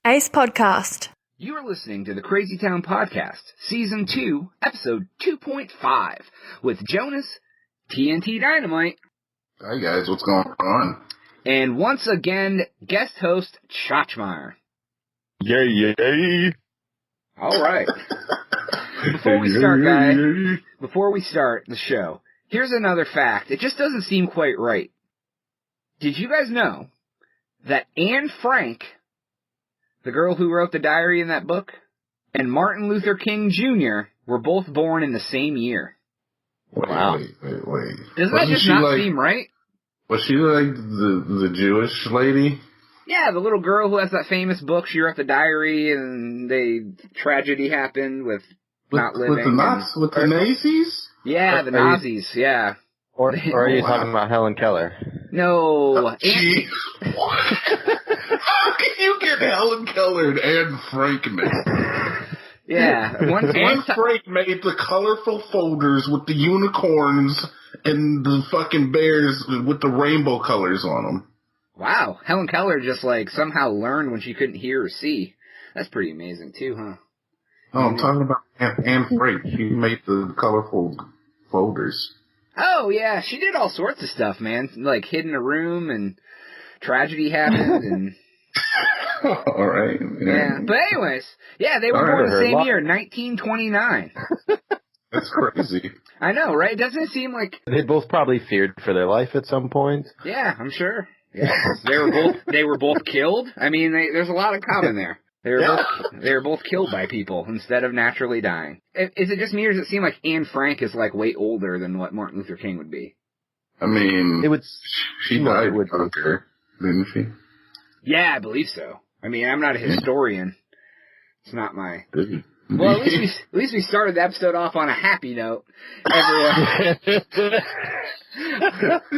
Ace Podcast. You are listening to the Crazy Town Podcast, Season 2, Episode 2.5, with Jonas, TNT Dynamite. Hi guys, what's going on? And once again, guest host, Chachmeyer. Yay, yay. Alright. Before we start the show, here's another fact. It just doesn't seem quite right. Did you guys know that Anne Frank, the girl who wrote the diary in that book, and Martin Luther King Jr. were both born in the same year? Wow. Wait. Doesn't that just not seem right? Was she like the Jewish lady? Yeah, the little girl who has that famous book. She wrote the diary, and tragedy happened with not living. With the Nazis? Yeah, the Nazis, yeah. Or are you talking about Helen Keller? No. How can you get Helen Keller and Anne Frank mixed? Yeah. Anne Frank made the colorful folders with the unicorns and the fucking bears with the rainbow colors on them. Wow. Helen Keller just, somehow learned when she couldn't hear or see. That's pretty amazing, too, huh? Oh, I'm talking about Anne Frank. She made the colorful folders. Oh, yeah. She did all sorts of stuff, man. Hid in a room, and tragedy happened, and... All right. Yeah. But anyways, yeah, they were born the same year, 1929. That's crazy. I know, right? It doesn't seem like... They both probably feared for their life at some point. Yeah, I'm sure. Yeah. They were both killed. I mean, there's a lot of common there. They were both killed by people instead of naturally dying. Is it just me, or does it seem like Anne Frank is way older than what Martin Luther King would be? I mean, she died with her, didn't she? Yeah, I believe so. I mean, I'm not a historian. It's not my... Well, at least we started the episode off on a happy note. Everyone.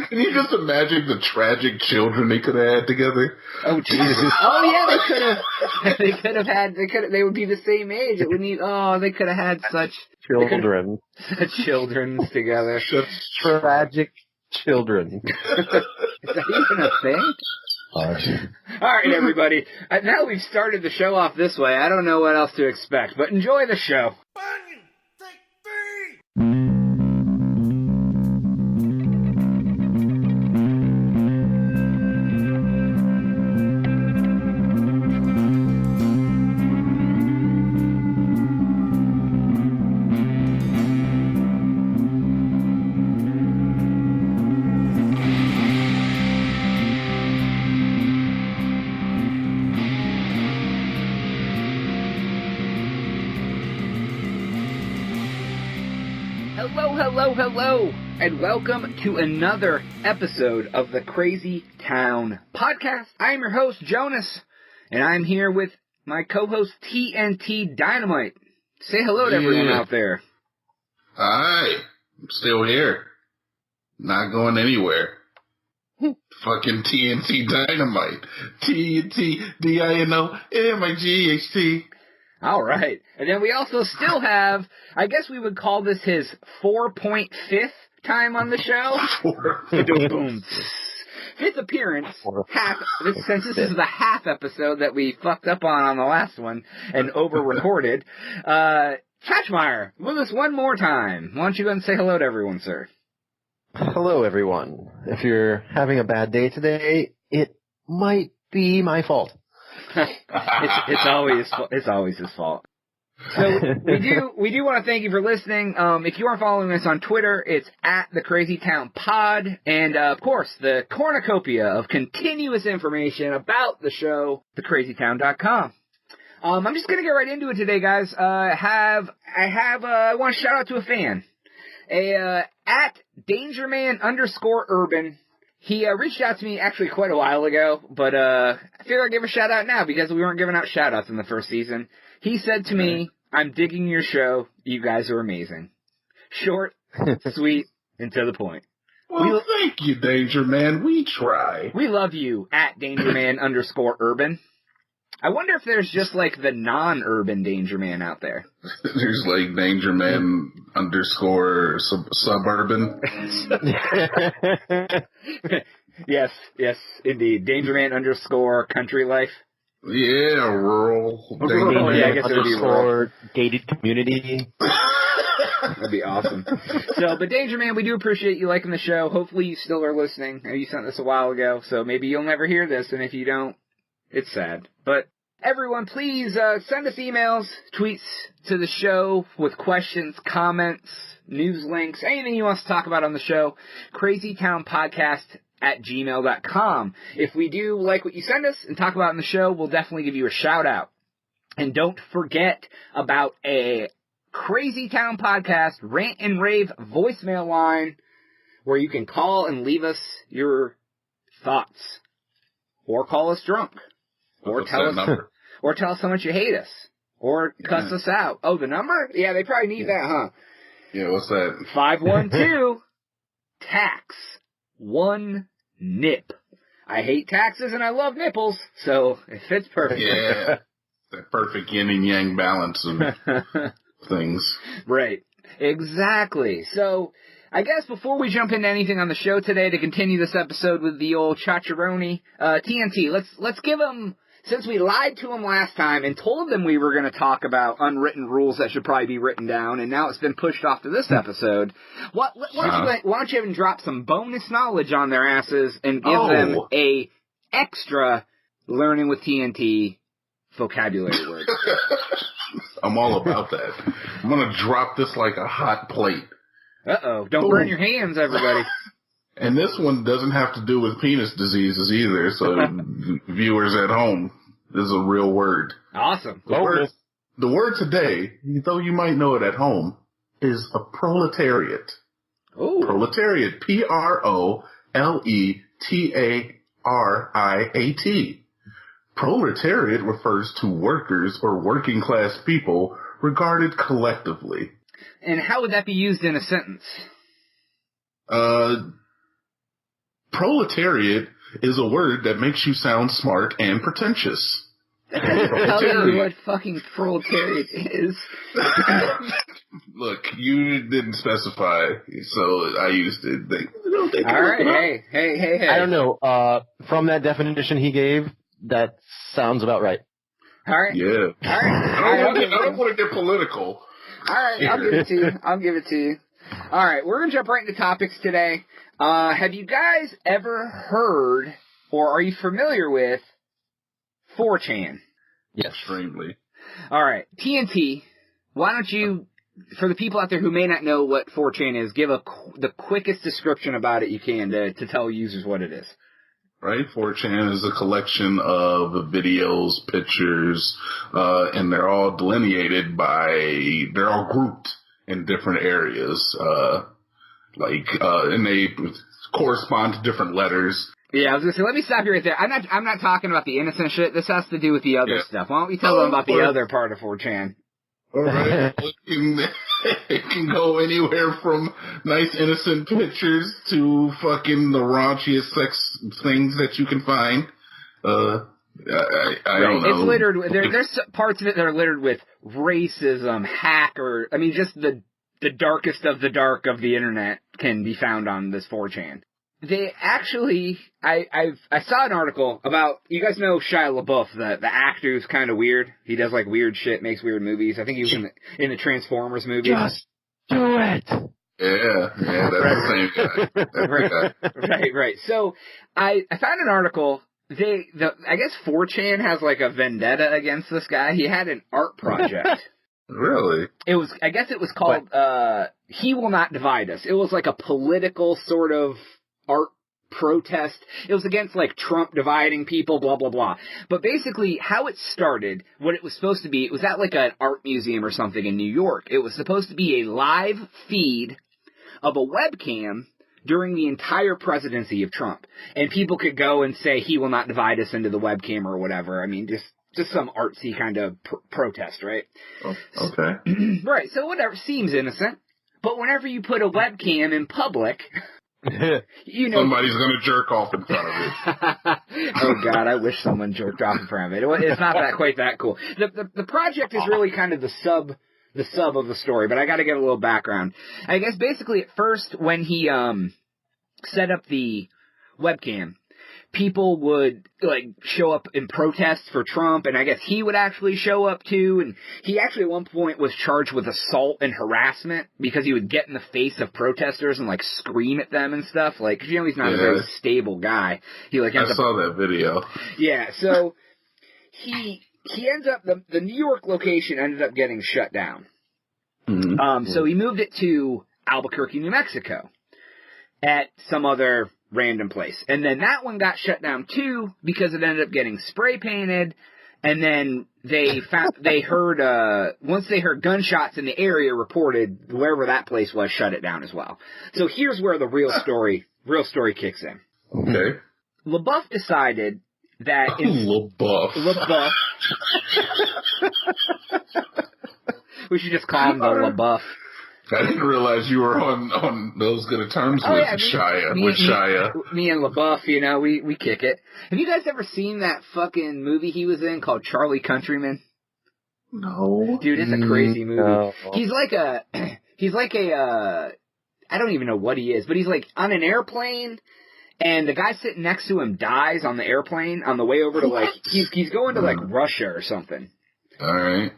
Can you just imagine the tragic children they could have had together? Oh Jesus! Oh yeah, they could have had. They would be the same age. It would need. Oh, they could have had such children. Such children together. Such tragic children. Is that even a thing? All right, everybody. Now we've started the show off this way. I don't know what else to expect, but enjoy the show. 1, 2, 3. Hello, and welcome to another episode of the Crazy Town Podcast. I'm your host, Jonas, and I'm here with my co-host, TNT Dynamite. Say hello to everyone out there. Hi, I'm still here. Not going anywhere. Fucking TNT Dynamite. TNT, D-I-N-O-M-I-G-H-T. All right. And then we also still have, I guess we would call this his 4.5th time on the show. Boom. Fifth appearance. Since this is the half episode that we fucked up on the last one and over-recorded. Chachmeyer, with us one more time. Why don't you go and say hello to everyone, sir? Hello, everyone. If you're having a bad day today, it might be my fault. It's always his fault. So we do want to thank you for listening. If you are following us on Twitter, it's at the Crazy Town Pod, and of course the cornucopia of continuous information about the show, thecrazytown.com. I'm just gonna get right into it today, guys. I want to shout out to a fan, at DangerMan_Urban. He reached out to me actually quite a while ago, but I figured I'd give a shout out now because we weren't giving out shout outs in the first season. He said to me, "I'm digging your show. You guys are amazing. Short, sweet, and to the point." Well, thank you, Danger Man. We try. We love you, at DangerMan_Urban. I wonder if there's just the non-urban Danger Man out there. There's Danger Man _suburban. Yes, indeed. Danger Man _ country life. Yeah, rural. Rural, yeah, I guess it would be rural. Gated community. That'd be awesome. So, but Danger Man, we do appreciate you liking the show. Hopefully you still are listening. You sent this a while ago, so maybe you'll never hear this, and if you don't, it's sad. But everyone, please send us emails, tweets to the show with questions, comments, news links, anything you want us to talk about on the show. crazytownpodcast@gmail.com. If we do like what you send us and talk about in the show, we'll definitely give you a shout out. And don't forget about a Crazy Town Podcast rant and rave voicemail line where you can call and leave us your thoughts, or call us drunk, or tell us how much you hate us, or cuss us out. Oh, the number? Yeah, they probably need that, huh? Yeah, what's that? 512-TAX-1-NIP. I hate taxes and I love nipples, so it fits perfectly. Yeah, that perfect yin and yang balance of things. Right. Exactly. So, I guess before we jump into anything on the show today to continue this episode with the old Chacharoni, TNT, let's give them, since we lied to them last time and told them we were going to talk about unwritten rules that should probably be written down, and now it's been pushed off to this episode, why don't you even drop some bonus knowledge on their asses and give them a extra learning with TNT vocabulary word. I'm all about that. I'm going to drop this like a hot plate. Uh-oh. Don't burn your hands, everybody. And this one doesn't have to do with penis diseases either, so viewers at home, this is a real word. Awesome. The word today, though you might know it at home, is a proletariat. Ooh. Proletariat. Proletariat. Proletariat refers to workers or working class people regarded collectively. And how would that be used in a sentence? Proletariat is a word that makes you sound smart and pretentious. That doesn't tell you what fucking proletariat is. Look, you didn't specify, so I used it. All right, hey. I don't know. From that definition he gave, that sounds about right. All right. Yeah. All right. I don't want to get political. All right, I'll give it to you. All right, we're going to jump right into topics today. Have you guys ever heard, or are you familiar with, 4chan? Yes. Extremely. All right, TNT, why don't you, for the people out there who may not know what 4chan is, give the quickest description about it you can to tell users what it is. Right, 4chan is a collection of videos, pictures, and they're all delineated they're all grouped in different areas, and they correspond to different letters. Yeah, I was gonna say, let me stop you right there. I'm not talking about the innocent shit. This has to do with the other stuff. Why don't we tell them about the other part of 4chan? All right. It can go anywhere from nice innocent pictures to fucking the raunchiest sex things that you can find. I don't know. It's littered with, there's parts of it that are littered with racism, just the darkest of the dark of the internet can be found on this 4chan. They actually, I saw an article about, you guys know Shia LaBeouf, the actor who's kind of weird. He does like weird shit, makes weird movies. I think he was in the Transformers movie. Just do it. Yeah, that's the same guy. Right. So I found an article. I guess 4chan has like a vendetta against this guy. He had an art project. Really? I guess it was called He Will Not Divide Us. It was like a political sort of art protest. It was against like Trump dividing people, blah, blah, blah. But basically how it started, what it was supposed to be, it was at like an art museum or something in New York. It was supposed to be a live feed of a webcam during the entire presidency of Trump. And people could go and say, he will not divide us into the webcam or whatever. I mean, just some artsy kind of protest, right? Oh, okay. Right, so whatever, seems innocent. But whenever you put a webcam in public, somebody's going to jerk off in front of it. Oh God, I wish someone jerked off in front of it. It's not quite that cool. The project is really kind of the sub of the story, but I got to get a little background. I guess basically at first when he set up the webcam, people would, like, show up in protests for Trump, and I guess he would actually show up, too, and he actually at one point was charged with assault and harassment because he would get in the face of protesters and, like, scream at them and stuff, like, 'cause, he's not a very stable guy. He, like, I saw that video. Yeah, so he ends up, the New York location ended up getting shut down. Mm-hmm. So he moved it to Albuquerque, New Mexico, at some other random place. And then that one got shut down too because it ended up getting spray painted. And then they heard once they heard gunshots in the area reported, wherever that place was shut it down as well. So here's where the real story kicks in. Okay. LaBeouf decided that LaBeouf. We should just call him the LaBeouf. I didn't realize you were on those good of terms with Shia. Me and LaBeouf, we kick it. Have you guys ever seen that fucking movie he was in called Charlie Countryman? No. Dude, it's a crazy movie. No. He's like a, I don't even know what he is, but he's like on an airplane, and the guy sitting next to him dies on the airplane on the way over to like, he's going to like Russia or something. Alright.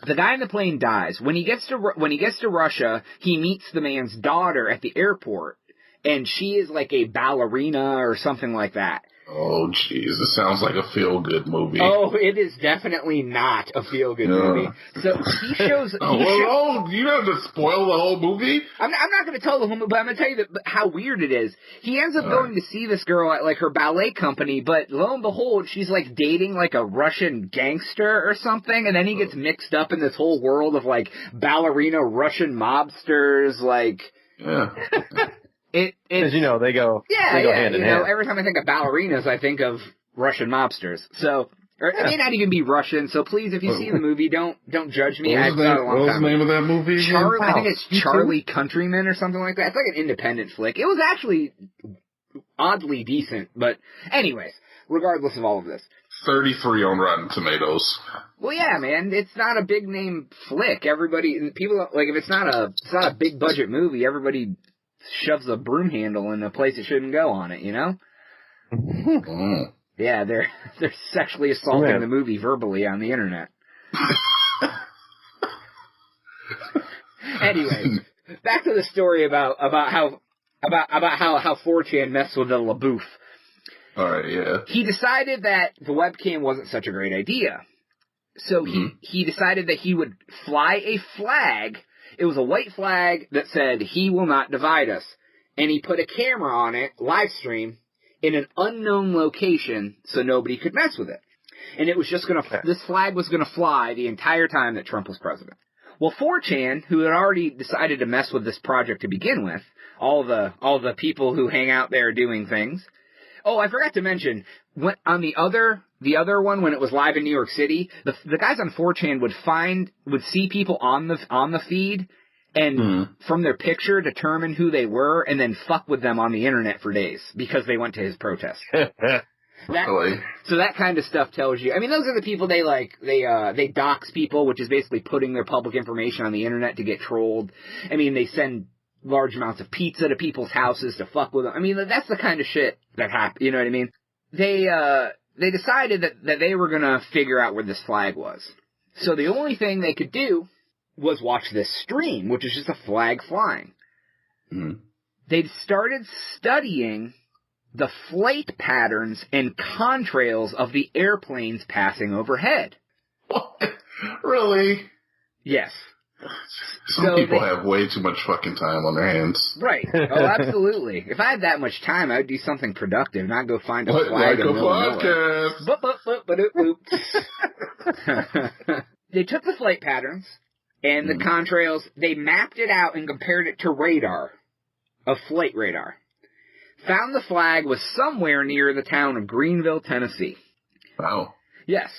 The guy in the plane dies. When he gets to Russia, he meets the man's daughter at the airport, and she is like a ballerina or something like that. Oh, jeez. It sounds like a feel-good movie. Oh, it is definitely not a feel-good movie. So he shows... you don't have to spoil the whole movie? I'm not going to tell the whole movie, but I'm going to tell you how weird it is. He ends up going to see this girl at, like, her ballet company, but lo and behold, she's, like, dating, like, a Russian gangster or something, and then he gets mixed up in this whole world of, like, ballerina Russian mobsters, like... Yeah. Because, they go hand in hand. Every time I think of ballerinas, I think of Russian mobsters. So, it may not even be Russian, so please, if you see the movie, don't judge me. What was the name of that movie? I think it's Charlie Countryman or something like that. It's like an independent flick. It was actually oddly decent, but anyways, regardless of all of this. 33 on Rotten Tomatoes. Well, yeah, man, it's not a big name flick. People, like, if it's not a big budget movie, everybody shoves a broom handle in a place it shouldn't go on it, Yeah, they're sexually assaulting the movie verbally on the internet. Anyway, back to the story about how 4chan messed with the LaBeouf. All right, yeah. He decided that the webcam wasn't such a great idea, so he decided that he would fly a flag. It was a white flag that said, "He will not divide us." And he put a camera on it, live stream, in an unknown location so nobody could mess with it. And it was just this flag was gonna fly the entire time that Trump was president. Well, 4chan, who had already decided to mess with this project to begin with, all the people who hang out there doing things. Oh, I forgot to mention, on the other one, when it was live in New York City, the guys on 4chan would see people on the feed and from their picture determine who they were and then fuck with them on the internet for days because they went to his protest. So that kind of stuff tells you. I mean, those are the people they dox people, which is basically putting their public information on the internet to get trolled. I mean, they send large amounts of pizza to people's houses to fuck with them. I mean, that's the kind of shit that happens. You know what I mean? They decided that they were gonna figure out where this flag was. So the only thing they could do was watch this stream, which is just a flag flying. Mm-hmm. They started studying the flight patterns and contrails of the airplanes passing overhead. What? Really? Yes. Some people have way too much fucking time on their hands. Right. Oh, absolutely. If I had that much time, I would do something productive, not go find a flag in the middle of nowhere. They took the flight patterns and the contrails, they mapped it out and compared it to radar, of flight radar. Found the flag was somewhere near the town of Greenville, Tennessee. Wow. Yes.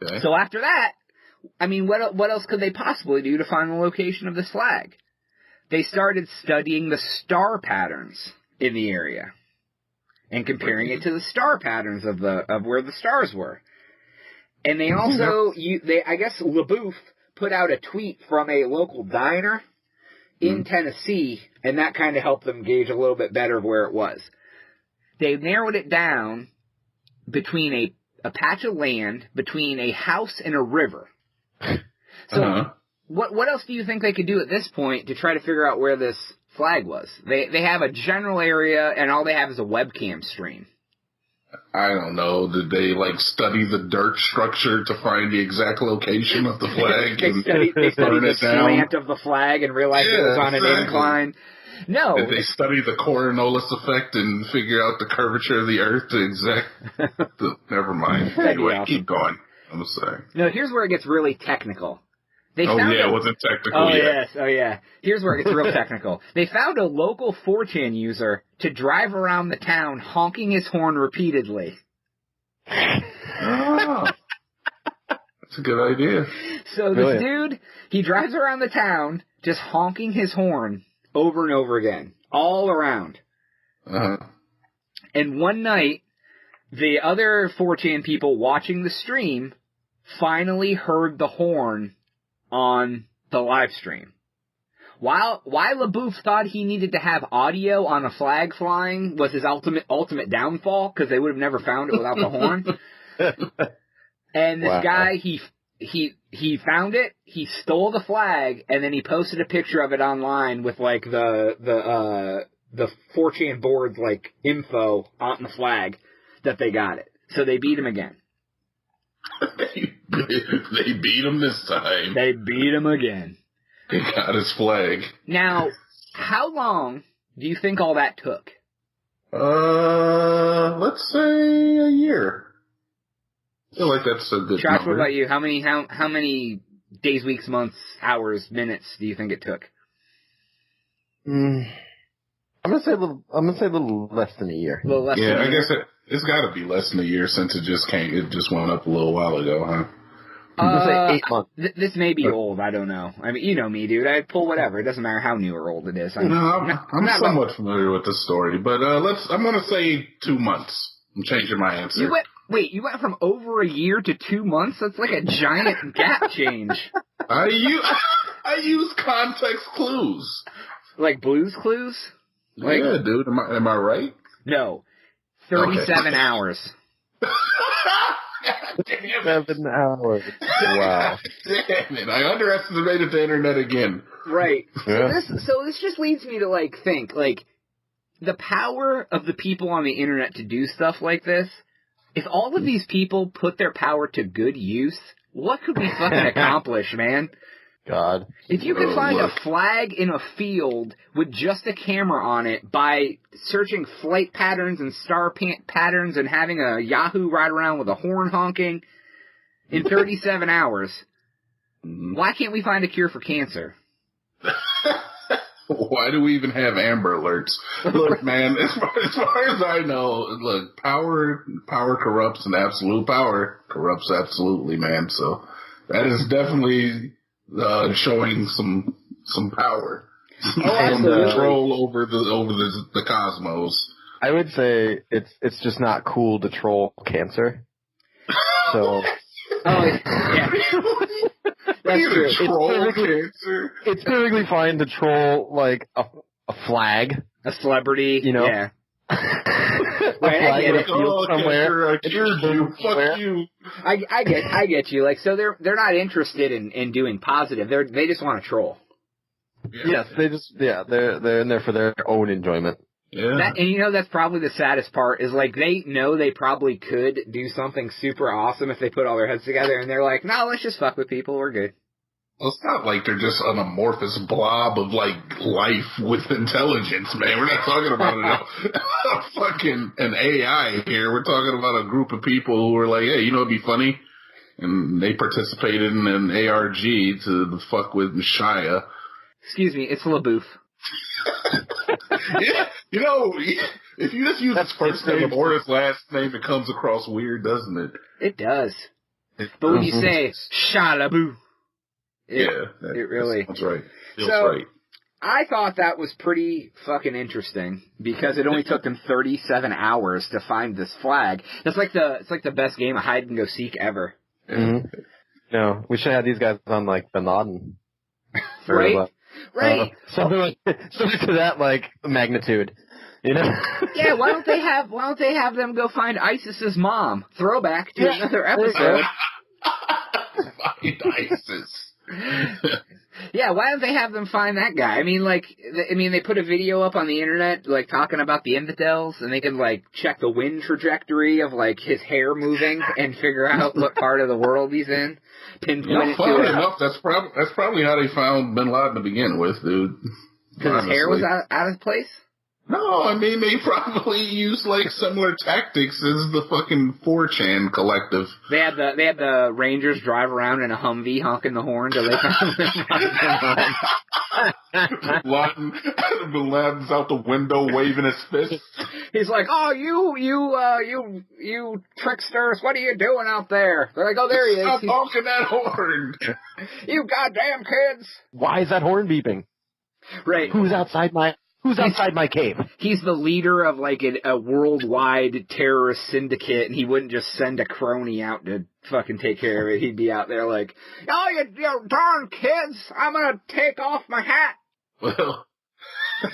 Okay. So after that, I mean, what else could they possibly do to find the location of this flag? They started studying the star patterns in the area and comparing it to the star patterns of where the stars were. And they also, I guess LaBeouf put out a tweet from a local diner in Tennessee, and that kind of helped them gauge a little bit better of where it was. they narrowed it down between a patch of land, between a house and a river. So what else do you think they could do at this point to try to figure out where this flag was? They have a general area, and all they have is a webcam stream. I don't know. Did they study the dirt structure to find the exact location of the flag? They studied the slant of the flag and realized it was on an incline. No. Did they study the Coriolis effect and figure out the curvature of the Earth to never mind. Anyway, awesome. Keep going. I'm sorry. No, here's where it gets really technical. It wasn't technical yet. Oh, yeah. Here's where it gets real technical. They found a local 4chan user to drive around the town honking his horn repeatedly. Oh. That's a good idea. So this dude, he drives around the town just honking his horn over and over again, all around. And one night, the other 4chan people watching the stream finally heard the horn on the live stream. Why LaBouffe thought he needed to have audio on a flag flying was his ultimate downfall, because they would have never found it without the horn. And this guy, he found it, he stole the flag, and then he posted a picture of it online with the 4chan board's info on the flag that they got it. So they beat him again. They beat him this time. They beat him again. He got his flag. Now, how long do you think all that took? Let's say a year. I feel like that's a good Josh, number. what about you? How many days, weeks, months, hours, minutes do you think it took? I'm gonna say a little less than a year. A little less than a year? I guess it's got to be less than a year since it just went up a little while ago, huh? I'm gonna say 8 months. This may be old. I don't know. I mean, you know me, dude. I'd pull whatever. It doesn't matter how new or old it is. I'm somewhat familiar with the story, but I'm gonna say 2 months. I'm changing my answer. You went from over a year to 2 months? That's like a giant gap change. I use context clues. Like Blue's Clues? Yeah, dude. Am I right? No. 37 hours. 7 hours. Wow. Damn it. I underestimated the internet again. Right. Yeah. So this just leads me to think the power of the people on the internet to do stuff like this. If all of these people put their power to good use, what could we fucking accomplish, man? God. If you could find a flag in a field with just a camera on it by searching flight patterns and star patterns and having a Yahoo ride around with a horn honking in 37 hours, why can't we find a cure for cancer? Why do we even have Amber Alerts? Look, man, as far as I know, look, power corrupts, and absolute power corrupts absolutely, man. So that is definitely showing some power, some control over the cosmos. I would say it's just not cool to troll cancer. So. Yeah. That's true. It's perfectly fine to troll a flag, a celebrity, Yeah. A flag in a field somewhere. Fuck you. I get you. So they're not interested in doing positive. They just want to troll. Yes, they're in there for their own enjoyment. Yeah. That's probably the saddest part is they know they probably could do something super awesome if they put all their heads together, and they're like, no, let's just fuck with people. We're good. Well, it's not like they're just an amorphous blob of life with intelligence, man. We're not talking about fucking an AI here. We're talking about a group of people who are like, hey, it'd be funny, and they participated in an ARG to fuck with Messiah. Excuse me, it's LaBouffe. Yeah, if you just use his first name or his last name, it comes across weird, doesn't it? It does. But when you say Shalabu, it really. That's right. Feels so, right. I thought that was pretty fucking interesting because it only took them 37 hours to find this flag. It's like the best game of hide and go seek ever. Mm-hmm. No, we should have these guys on Bin Laden. Right. Right. Something to that magnitude. You know? Yeah, why don't they have them go find ISIS's mom? Throwback to another episode. Find ISIS. Yeah, why don't they have them find that guy? I mean, they put a video up on the internet, like, talking about the infidels, and they can, like, check the wind trajectory of, like, his hair moving and figure out what part of the world he's in. Pinpoint it to funny him. enough, that's probably how they found Bin Laden to begin with, dude. Because his hair was out of place? No, I mean, they probably used, like, similar tactics as the fucking 4chan collective. They had the Rangers drive around in a Humvee honking the horn till they found Bin Laden's out the window waving his fist. He's like, "Oh, you tricksters, what are you doing out there?" They're like, "Oh, there he is. Stop honking that horn. You goddamn kids." Why is that horn beeping? Right. Who's outside my cave? He's the leader of, like, a worldwide terrorist syndicate, and he wouldn't just send a crony out to fucking take care of it. He'd be out there like, "Oh, you darn kids, I'm gonna take off my hat." Well,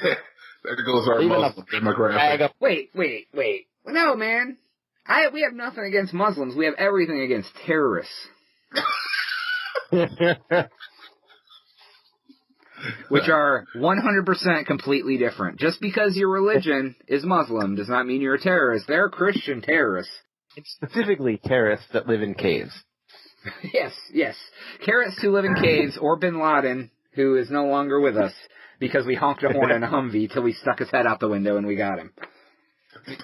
there goes our Muslim demographic. Wait. No, man. We have nothing against Muslims. We have everything against terrorists. Which are 100% completely different. Just because your religion is Muslim does not mean you're a terrorist. They're Christian terrorists. It's specifically terrorists that live in caves. Yes. Terrorists who live in caves, or Bin Laden, who is no longer with us, because we honked a horn in a Humvee till we stuck his head out the window and we got him.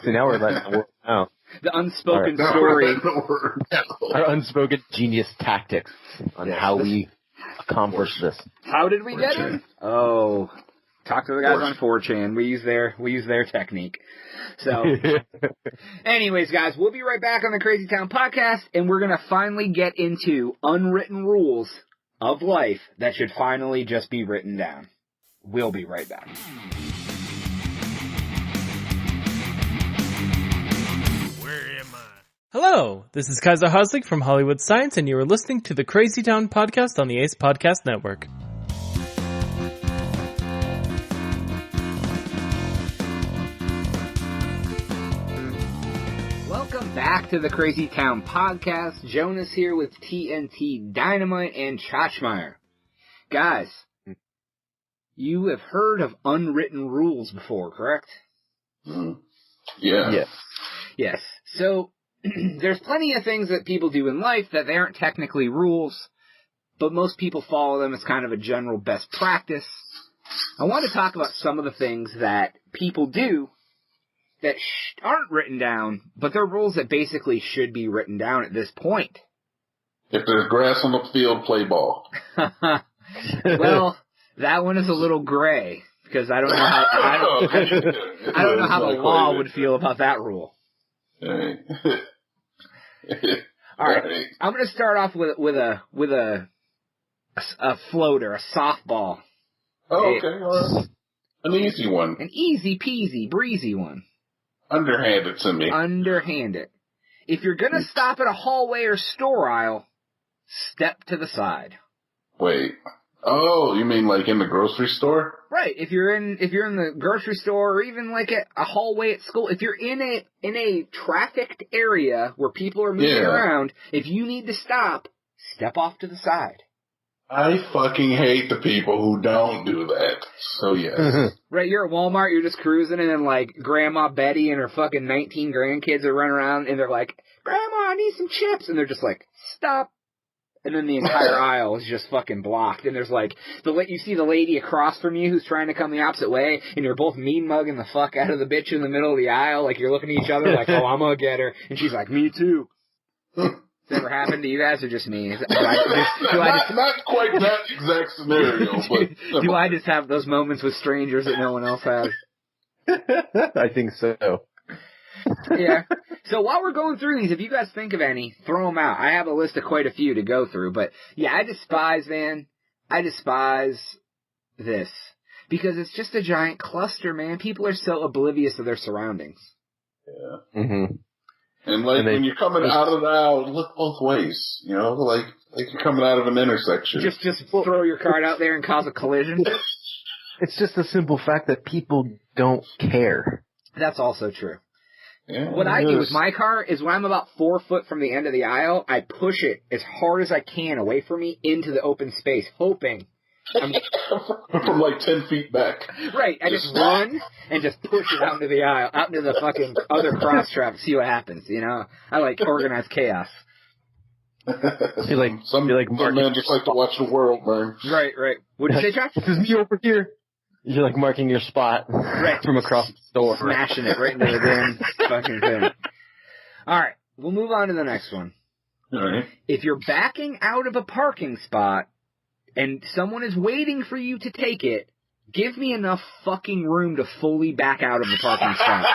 So now we're letting the world know. The unspoken story. Our unspoken genius tactics on how we accomplish this. How did we get him? Oh, talk to the guys on 4chan. We use their technique. So, anyways, guys, we'll be right back on the Crazy Town podcast, and we're gonna finally get into unwritten rules of life that should finally just be written down. We'll be right back. Hello, this is Kaiser Hoslik from Hollywood Science, and you are listening to the Crazy Town podcast on the Ace Podcast Network. Welcome back to the Crazy Town podcast. Jonas here with TNT Dynamite and Chachmeyer. Guys, you have heard of unwritten rules before, correct? Yeah. Yes. So, there's plenty of things that people do in life that they aren't technically rules, but most people follow them as kind of a general best practice. I want to talk about some of the things that people do that aren't written down, but they're rules that basically should be written down at this point. If there's grass on the field, play ball. Well, that one is a little gray, because I don't know how I don't know how the law would feel about that rule. All right, I'm going to start off with a floater, a softball. Oh, okay, all right. An easy one. An easy peasy, breezy one. Underhand it to me. Underhand it. If you're going to stop at a hallway or store aisle, step to the side. Wait. Oh, you mean like in the grocery store? Right. If you're in the grocery store, or even like at a hallway at school, if you're in a trafficked area where people are moving around, if you need to stop, step off to the side. I fucking hate the people who don't do that. So yes. Right, you're at Walmart, you're just cruising, and then like Grandma Betty and her fucking 19 grandkids are running around, and they're like, "Grandma, I need some chips," and they're just like, "Stop." And then the entire aisle is just fucking blocked. And there's like, you see the lady across from you who's trying to come the opposite way, and you're both mean mugging the fuck out of the bitch in the middle of the aisle. Like, you're looking at each other like, "Oh, I'm gonna get her." And she's like, "Me too." Has ever happened to you guys, or just me? Not quite that exact scenario, but... Do I just have those moments with strangers that no one else has? I think so. Yeah. So while we're going through these, if you guys think of any, throw them out. I have a list of quite a few to go through, but yeah, I despise this. Because it's just a giant cluster, man. People are so oblivious of their surroundings. Yeah. Mm-hmm. And when you're coming out of the aisle, look both ways. You know, like you're coming out of an intersection. Just throw your card out there and cause a collision. It's just the simple fact that people don't care. That's also true. Yeah, What I do with my car is when I'm about 4 foot from the end of the aisle, I push it as hard as I can away from me into the open space, hoping from like 10 feet back. Right, I just run and just push it out into the aisle, out into the fucking other cross traffic, see what happens, you know? I like organized chaos. Some men just like to watch the world burn. Right. What did you say, Josh? This is me over here. You're like marking your spot from across the store. Smashing it right into the damn fucking thing. Alright, we'll move on to the next one. Alright. If you're backing out of a parking spot and someone is waiting for you to take it, give me enough fucking room to fully back out of the parking spot.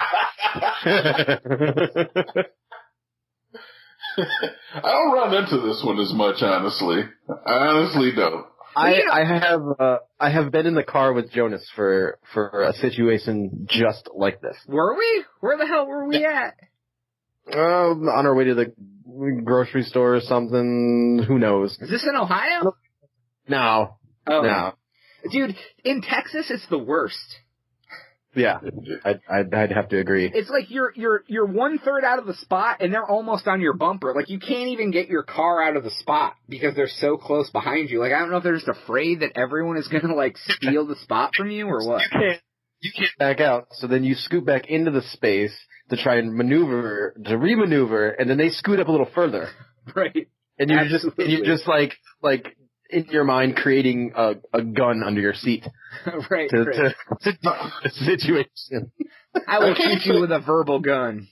I don't run into this one as much, honestly. I honestly don't. I have been in the car with Jonas for a situation just like this. Were we? Where the hell were we at? On our way to the grocery store or something. Who knows? Is this in Ohio? No. Oh. No. Dude, in Texas, it's the worst. Yeah, I'd have to agree. It's like you're 1/3 out of the spot and they're almost on your bumper. Like you can't even get your car out of the spot because they're so close behind you. Like I don't know if they're just afraid that everyone is gonna like steal the spot from you or what. You can't back out. So then you scoot back into the space to try and remaneuver, and then they scoot up a little further. Right. And you're just like in your mind creating a gun under your seat. Right. To the situation. I will shoot you with a verbal gun.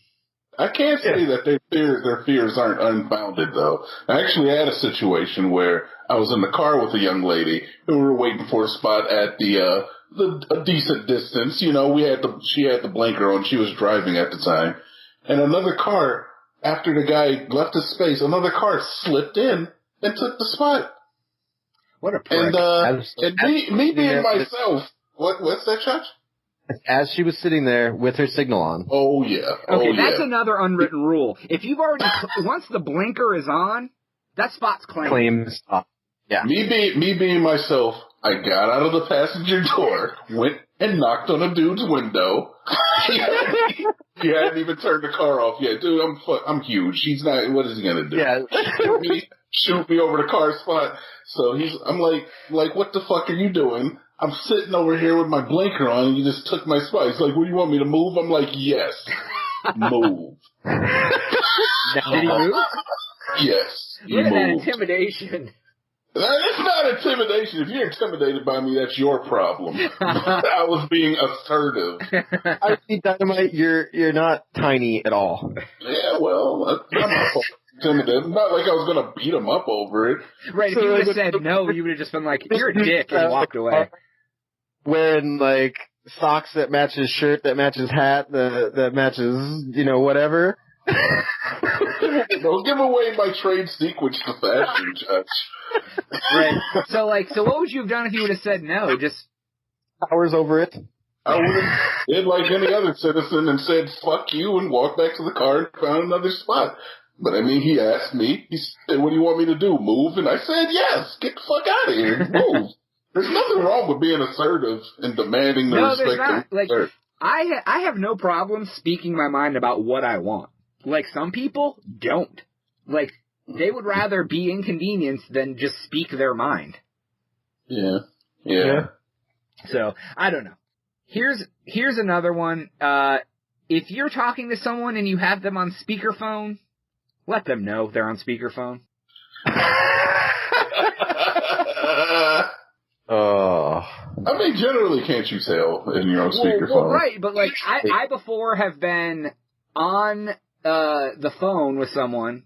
I can't say that their fears aren't unfounded, though. I actually had a situation where I was in the car with a young lady who we were waiting for a spot at a decent distance. You know, she had the blinker on. She was driving at the time. And another car, after the guy left his space, another car slipped in and took the spot. What a prick. And me being myself, what's that, Josh? As she was sitting there with her signal on. Oh, yeah. Okay, that's another unwritten rule. If you've already, once the blinker is on, that spot's claimed. Claims. Yeah. Me being myself, I got out of the passenger door, went and knocked on a dude's window. He hadn't even turned the car off yet. Dude, I'm huge. He's not, what is he gonna do? Yeah. Shoot me over the car spot. So I'm like, what the fuck are you doing? I'm sitting over here with my blinker on and you just took my spot. He's like, what do you want me to move? I'm like, yes. Move. Did he move? Yes. Look at that intimidation. It's not intimidation. If you're intimidated by me, that's your problem. I was being assertive. I see, Dynamite, you're not tiny at all. Yeah, well, I'm not intimidated. Not like I was going to beat him up over it. Right, if you would have said no, you would have just been like, you're a dick, and walked away. Wearing, like, socks that match his shirt, that matches hat, that matches, whatever. Don't give away my trade secrets to fashion, Judge. Right. So what would you have done if you would have said no? Just hours over it. I would have did like any other citizen and said, fuck you, and walked back to the car and found another spot. But, I mean, he asked me, he said, what do you want me to do, move? And I said, yes, get the fuck out of here, move. There's nothing wrong with being assertive and demanding the respect. No, there's not. Like, I have no problem speaking my mind about what I want. Like, some people don't. Like, they would rather be inconvenienced than just speak their mind. Yeah. So, I don't know. Here's another one. If you're talking to someone and you have them on speakerphone, let them know they're on speakerphone. I mean, generally, can't you tell in your own speakerphone? Well, right, but like, I before have been on the phone with someone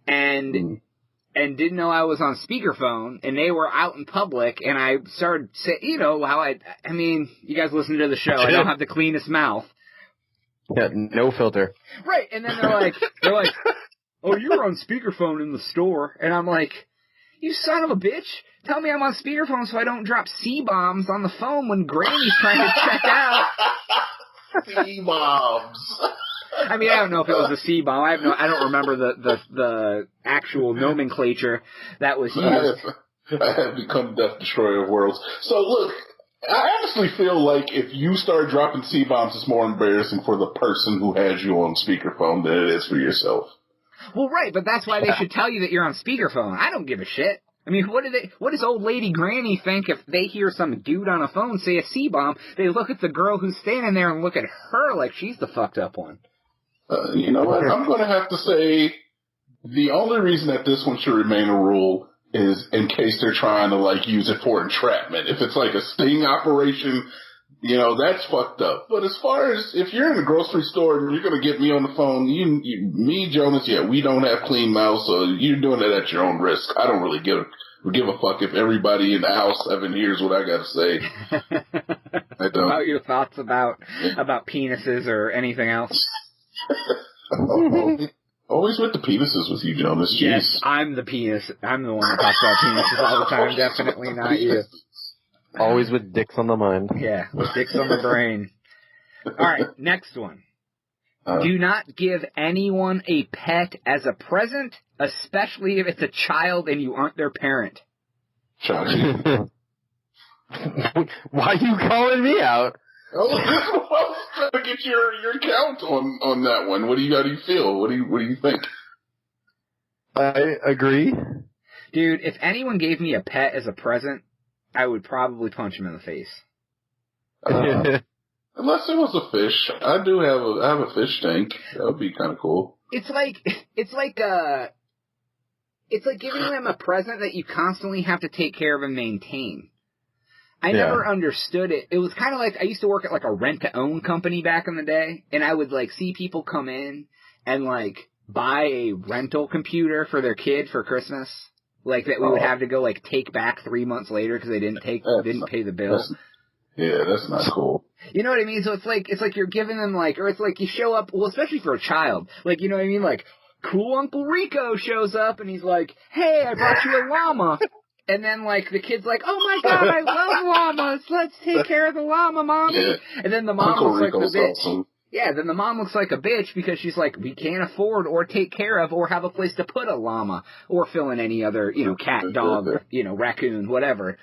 and didn't know I was on speakerphone, and they were out in public, and I started saying, how I mean, you guys listen to the show, I don't have the cleanest mouth. Yeah, no filter. Right, and then they're like, oh, you were on speakerphone in the store, and I'm like, you son of a bitch, tell me I'm on speakerphone so I don't drop C-bombs on the phone when Granny's trying to check out. C-bombs. I mean, I don't know if it was a C-bomb. I don't remember the actual nomenclature that was used. I have become Death Destroyer of Worlds. So look, I honestly feel like if you start dropping C-bombs, it's more embarrassing for the person who has you on speakerphone than it is for yourself. Well, right, but that's why they should tell you that you're on speakerphone. I don't give a shit. I mean, what does old lady Granny think if they hear some dude on a phone say a C-bomb? They look at the girl who's standing there and look at her like she's the fucked up one. You know what? I'm going to have to say the only reason that this one should remain a rule is in case they're trying to, like, use it for entrapment. If it's like a sting operation, you know, that's fucked up. But as far as if you're in a grocery store and you're going to get me on the phone, me, Jonas, we don't have clean mouths, so you're doing it at your own risk. I don't really give a fuck if everybody in the house 7 hears what I got to say. I don't. About your thoughts about penises or anything else? Always with the penises with you, Jonas. Jeez. Yes, I'm the penis. I'm the one that talks about penises all the time. Definitely not you. Always with dicks on the mind. Yeah, with dicks on the brain. All right, next one. Do not give anyone a pet as a present, especially if it's a child and you aren't their parent. Chachi. Why are you calling me out? Oh, I was trying to get your count on that one. How do you feel? What do you think? I agree. Dude, if anyone gave me a pet as a present, I would probably punch him in the face. Unless it was a fish. I have a fish tank. That would be kind of cool. It's like giving them a present that you constantly have to take care of and maintain. I never understood it. It was kind of like, I used to work at like a rent-to-own company back in the day, and I would like see people come in and like buy a rental computer for their kid for Christmas, like that we would have to go like take back 3 months later because they didn't pay the bill. That's not cool. You know what I mean? So it's like you're giving them like, or it's like you show up, well, especially for a child, like, you know what I mean? Like, cool Uncle Rico shows up and he's like, hey, I brought you a llama. And then, like, the kid's like, oh, my God, I love llamas. Let's take care of the llama, Mommy. Yeah. And then the mom Uncle looks Rico's like the bitch. Awesome. Yeah, then the mom looks like a bitch because she's like, we can't afford or take care of or have a place to put a llama or fill in any other, you know, cat, dog, you know, raccoon, whatever.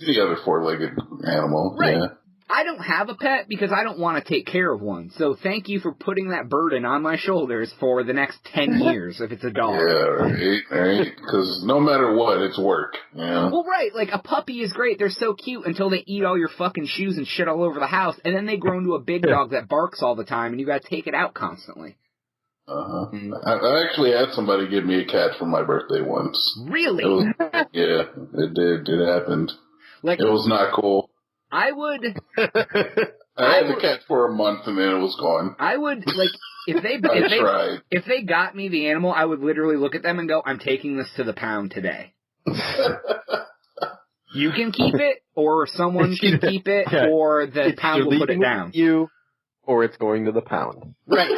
Any other four-legged animal. Right. Yeah. I don't have a pet because I don't want to take care of one. So thank you for putting that burden on my shoulders for the next 10 years if it's a dog. Yeah, right? Because no matter what, it's work. Yeah. Well, right. Like, a puppy is great. They're so cute until they eat all your fucking shoes and shit all over the house. And then they grow into a big dog that barks all the time and you got to take it out constantly. Uh-huh. I actually had somebody give me a cat for my birthday once. Really? Yeah, it did. It happened. Like, it was not cool. I would. I had the cat for a month and then it was gone. I would, like, if they got me the animal, I would literally look at them and go, I'm taking this to the pound today. You can keep it, or someone can keep it, or the pound will put it down. You, or it's going to the pound. Right.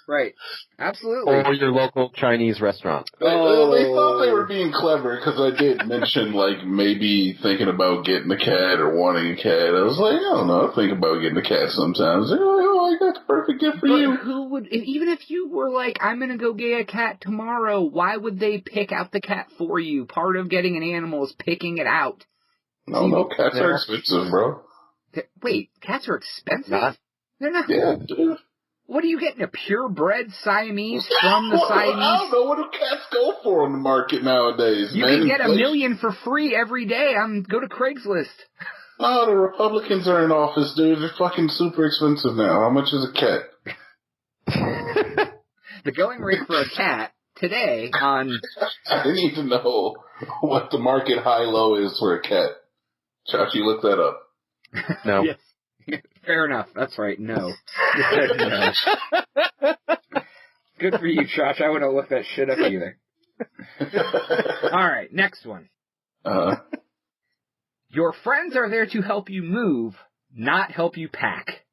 Right. Absolutely. Or your local Chinese restaurant. They thought they were being clever because I did mention, like, maybe thinking about getting a cat or wanting a cat. I was like, I don't know, I think about getting a cat sometimes. They're like, oh, I got the perfect gift for you. Who would, even if you were like, I'm going to go get a cat tomorrow, why would they pick out the cat for you? Part of getting an animal is picking it out. No, cats are expensive, bro. Wait, cats are expensive? They're not. Yeah, dude. What are you getting, a purebred Siamese from the Siamese? I don't know what do cats go for on the market nowadays, you man. can get $1 million for free every day. Go to Craigslist. No, the Republicans are in office, dude. They're fucking super expensive now. How much is a cat? The going rate for a cat today on... I need to know what the market high-low is for a cat. Chachi, look that up. No. Yes. Fair enough. That's right. No. You said no. Good for you, Josh. I wouldn't look that shit up either. All right, next one. Your friends are there to help you move, not help you pack.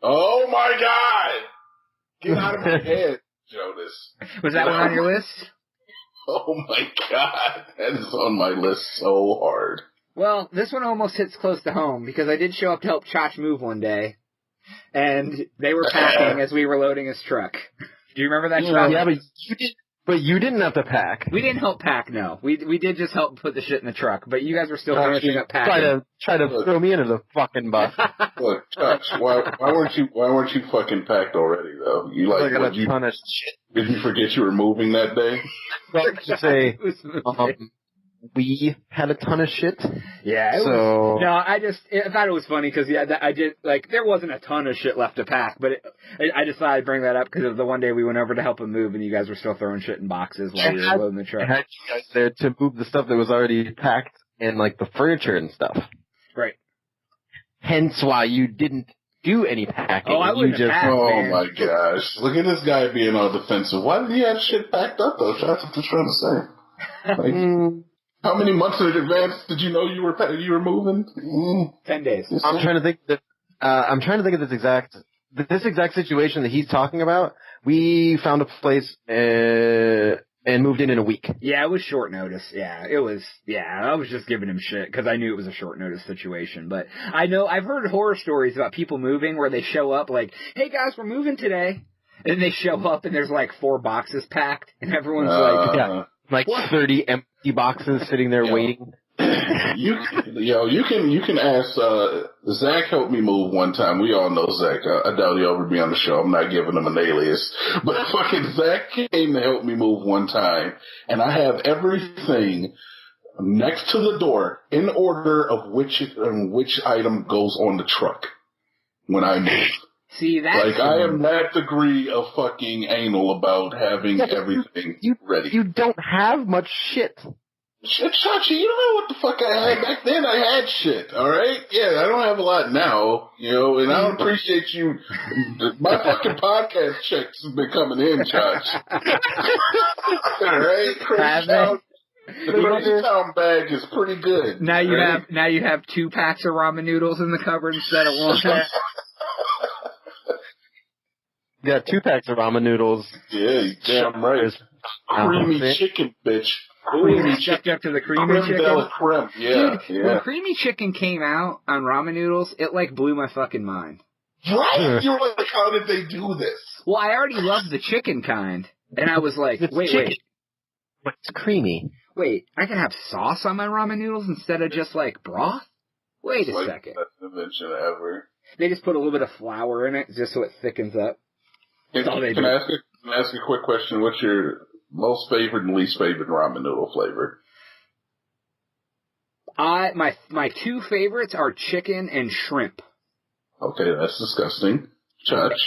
Oh my God! Get out of my head, Jonas. Was that one on your list? Oh my God, that is on my list so hard. Well, this one almost hits close to home, because I did show up to help Chach move one day, and they were packing as we were loading his truck. Do you remember that, Chach? Yeah, but But you didn't have to pack. We didn't help pack, no. We did just help put the shit in the truck, but you guys were still finishing up packing. Try to throw me into the fucking bus. Look, Chuck, why weren't you fucking packed already though? You like got a ton of shit. Did you forget you were moving that day? Well, to say, we had a ton of shit. Yeah. I thought it was funny because there wasn't a ton of shit left to pack, but I decided to bring that up because of the one day we went over to help him move and you guys were still throwing shit in boxes while we were loading the truck. I had you guys there to move the stuff that was already packed and like the furniture and stuff. Right. Hence why you didn't do any packing. Oh, I wouldn't have packed, man. My gosh. Look at this guy being all defensive. Why did he have shit packed up though? That's what I'm trying to say. Like, how many months in advance did you know you were moving? 10 days. I'm trying to think of this exact situation that he's talking about. We found a place and moved in a week. Yeah, it was short notice. Yeah, it was. Yeah, I was just giving him shit because I knew it was a short notice situation. But I've heard horror stories about people moving where they show up like, "Hey guys, we're moving today," and they show up and there's like 4 boxes packed, and everyone's like 30 empty boxes sitting there waiting. You can ask, Zach helped me move one time. We all know Zach. I doubt he'll ever be on the show. I'm not giving him an alias. But fucking Zach came to help me move one time, and I have everything next to the door in order of which item goes on the truck when I move. See, that's like I am that degree of fucking anal about having everything ready. You don't have much shit. Chachi, you don't know what the fuck I had back then. I had shit, alright? Yeah, I don't have a lot now, and I don't appreciate you. My fucking podcast checks have been coming in, Chach. Alright? The Crazy Town bag is pretty good. Now you have 2 packs of ramen noodles in the cupboard instead of 1. You got 2 packs of ramen noodles. Yeah, you damn right. Creamy chicken, bitch. Creamy chicken to the creamy chicken. Creme. Yeah, dude, when creamy chicken came out on ramen noodles, it like blew my fucking mind. Right? You were like, how did they do this? Well, I already loved the chicken kind, and I was like, wait. But it's creamy. Wait, I can have sauce on my ramen noodles instead of just like broth? Wait a second. That's the invention ever. They just put a little bit of flour in it just so it thickens up. That's all they do. Can I ask a quick question? What's your most favorite and least favorite ramen noodle flavor? My 2 favorites are chicken and shrimp. Okay, that's disgusting. Chach?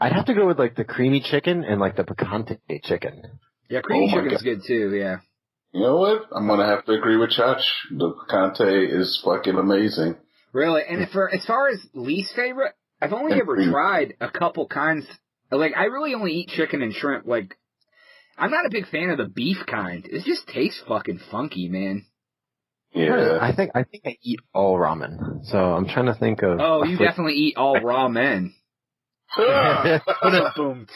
I'd have to go with like the creamy chicken and like the picante chicken. Yeah, creamy chicken's good too, yeah. You know what? I'm gonna have to agree with Chach. The picante is fucking amazing. Really? And as far as least favorite, I've only ever tried a couple kinds. Like, I really only eat chicken and shrimp. Like, I'm not a big fan of the beef kind. It just tastes fucking funky, man. Yeah. I think I eat all ramen. So I'm trying to think of... Oh, you definitely eat all ramen. Boom.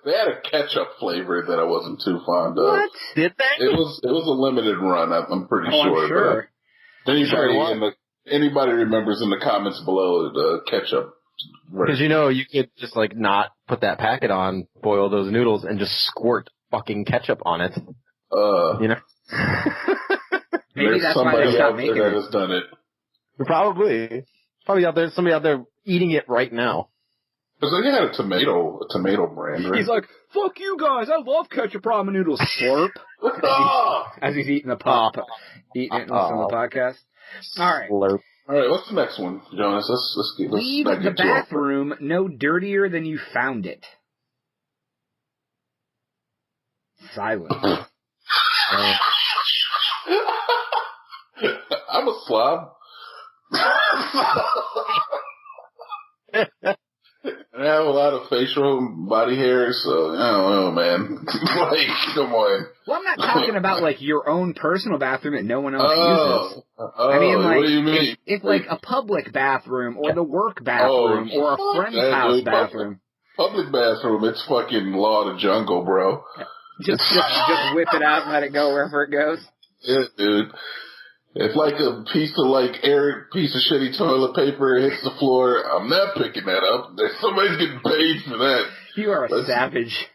They had a ketchup flavor that I wasn't too fond of. What? Did they? It was a limited run, I'm pretty sure. I'm sure. Anybody remembers in the comments below the ketchup. Because you could just like not put that packet on, boil those noodles, and just squirt fucking ketchup on it. Maybe that's why they stopped making that has done it. Probably out there, somebody out there eating it right now. Because they had a tomato brand, right? He's like, fuck you guys, I love ketchup ramen noodles, slurp. As he's eating the pop, eating it on the podcast. Alright. Slurp. Alright, what's the next one, Jonas? Let's leave the bathroom no dirtier than you found it. Silence. I'm a slob. I have a lot of facial and body hair, so I don't know, man. Like, come on. Well, I'm not talking about like your own personal bathroom that no one else uses. I mean, like, what do you mean? If like a public bathroom or the work bathroom or a friend's house bathroom. Public bathroom, it's fucking law of the jungle, bro. Just whip it out and let it go wherever it goes. Yeah, dude. If like a piece of shitty toilet paper hits the floor, I'm not picking that up. Somebody's getting paid for that. You are a savage.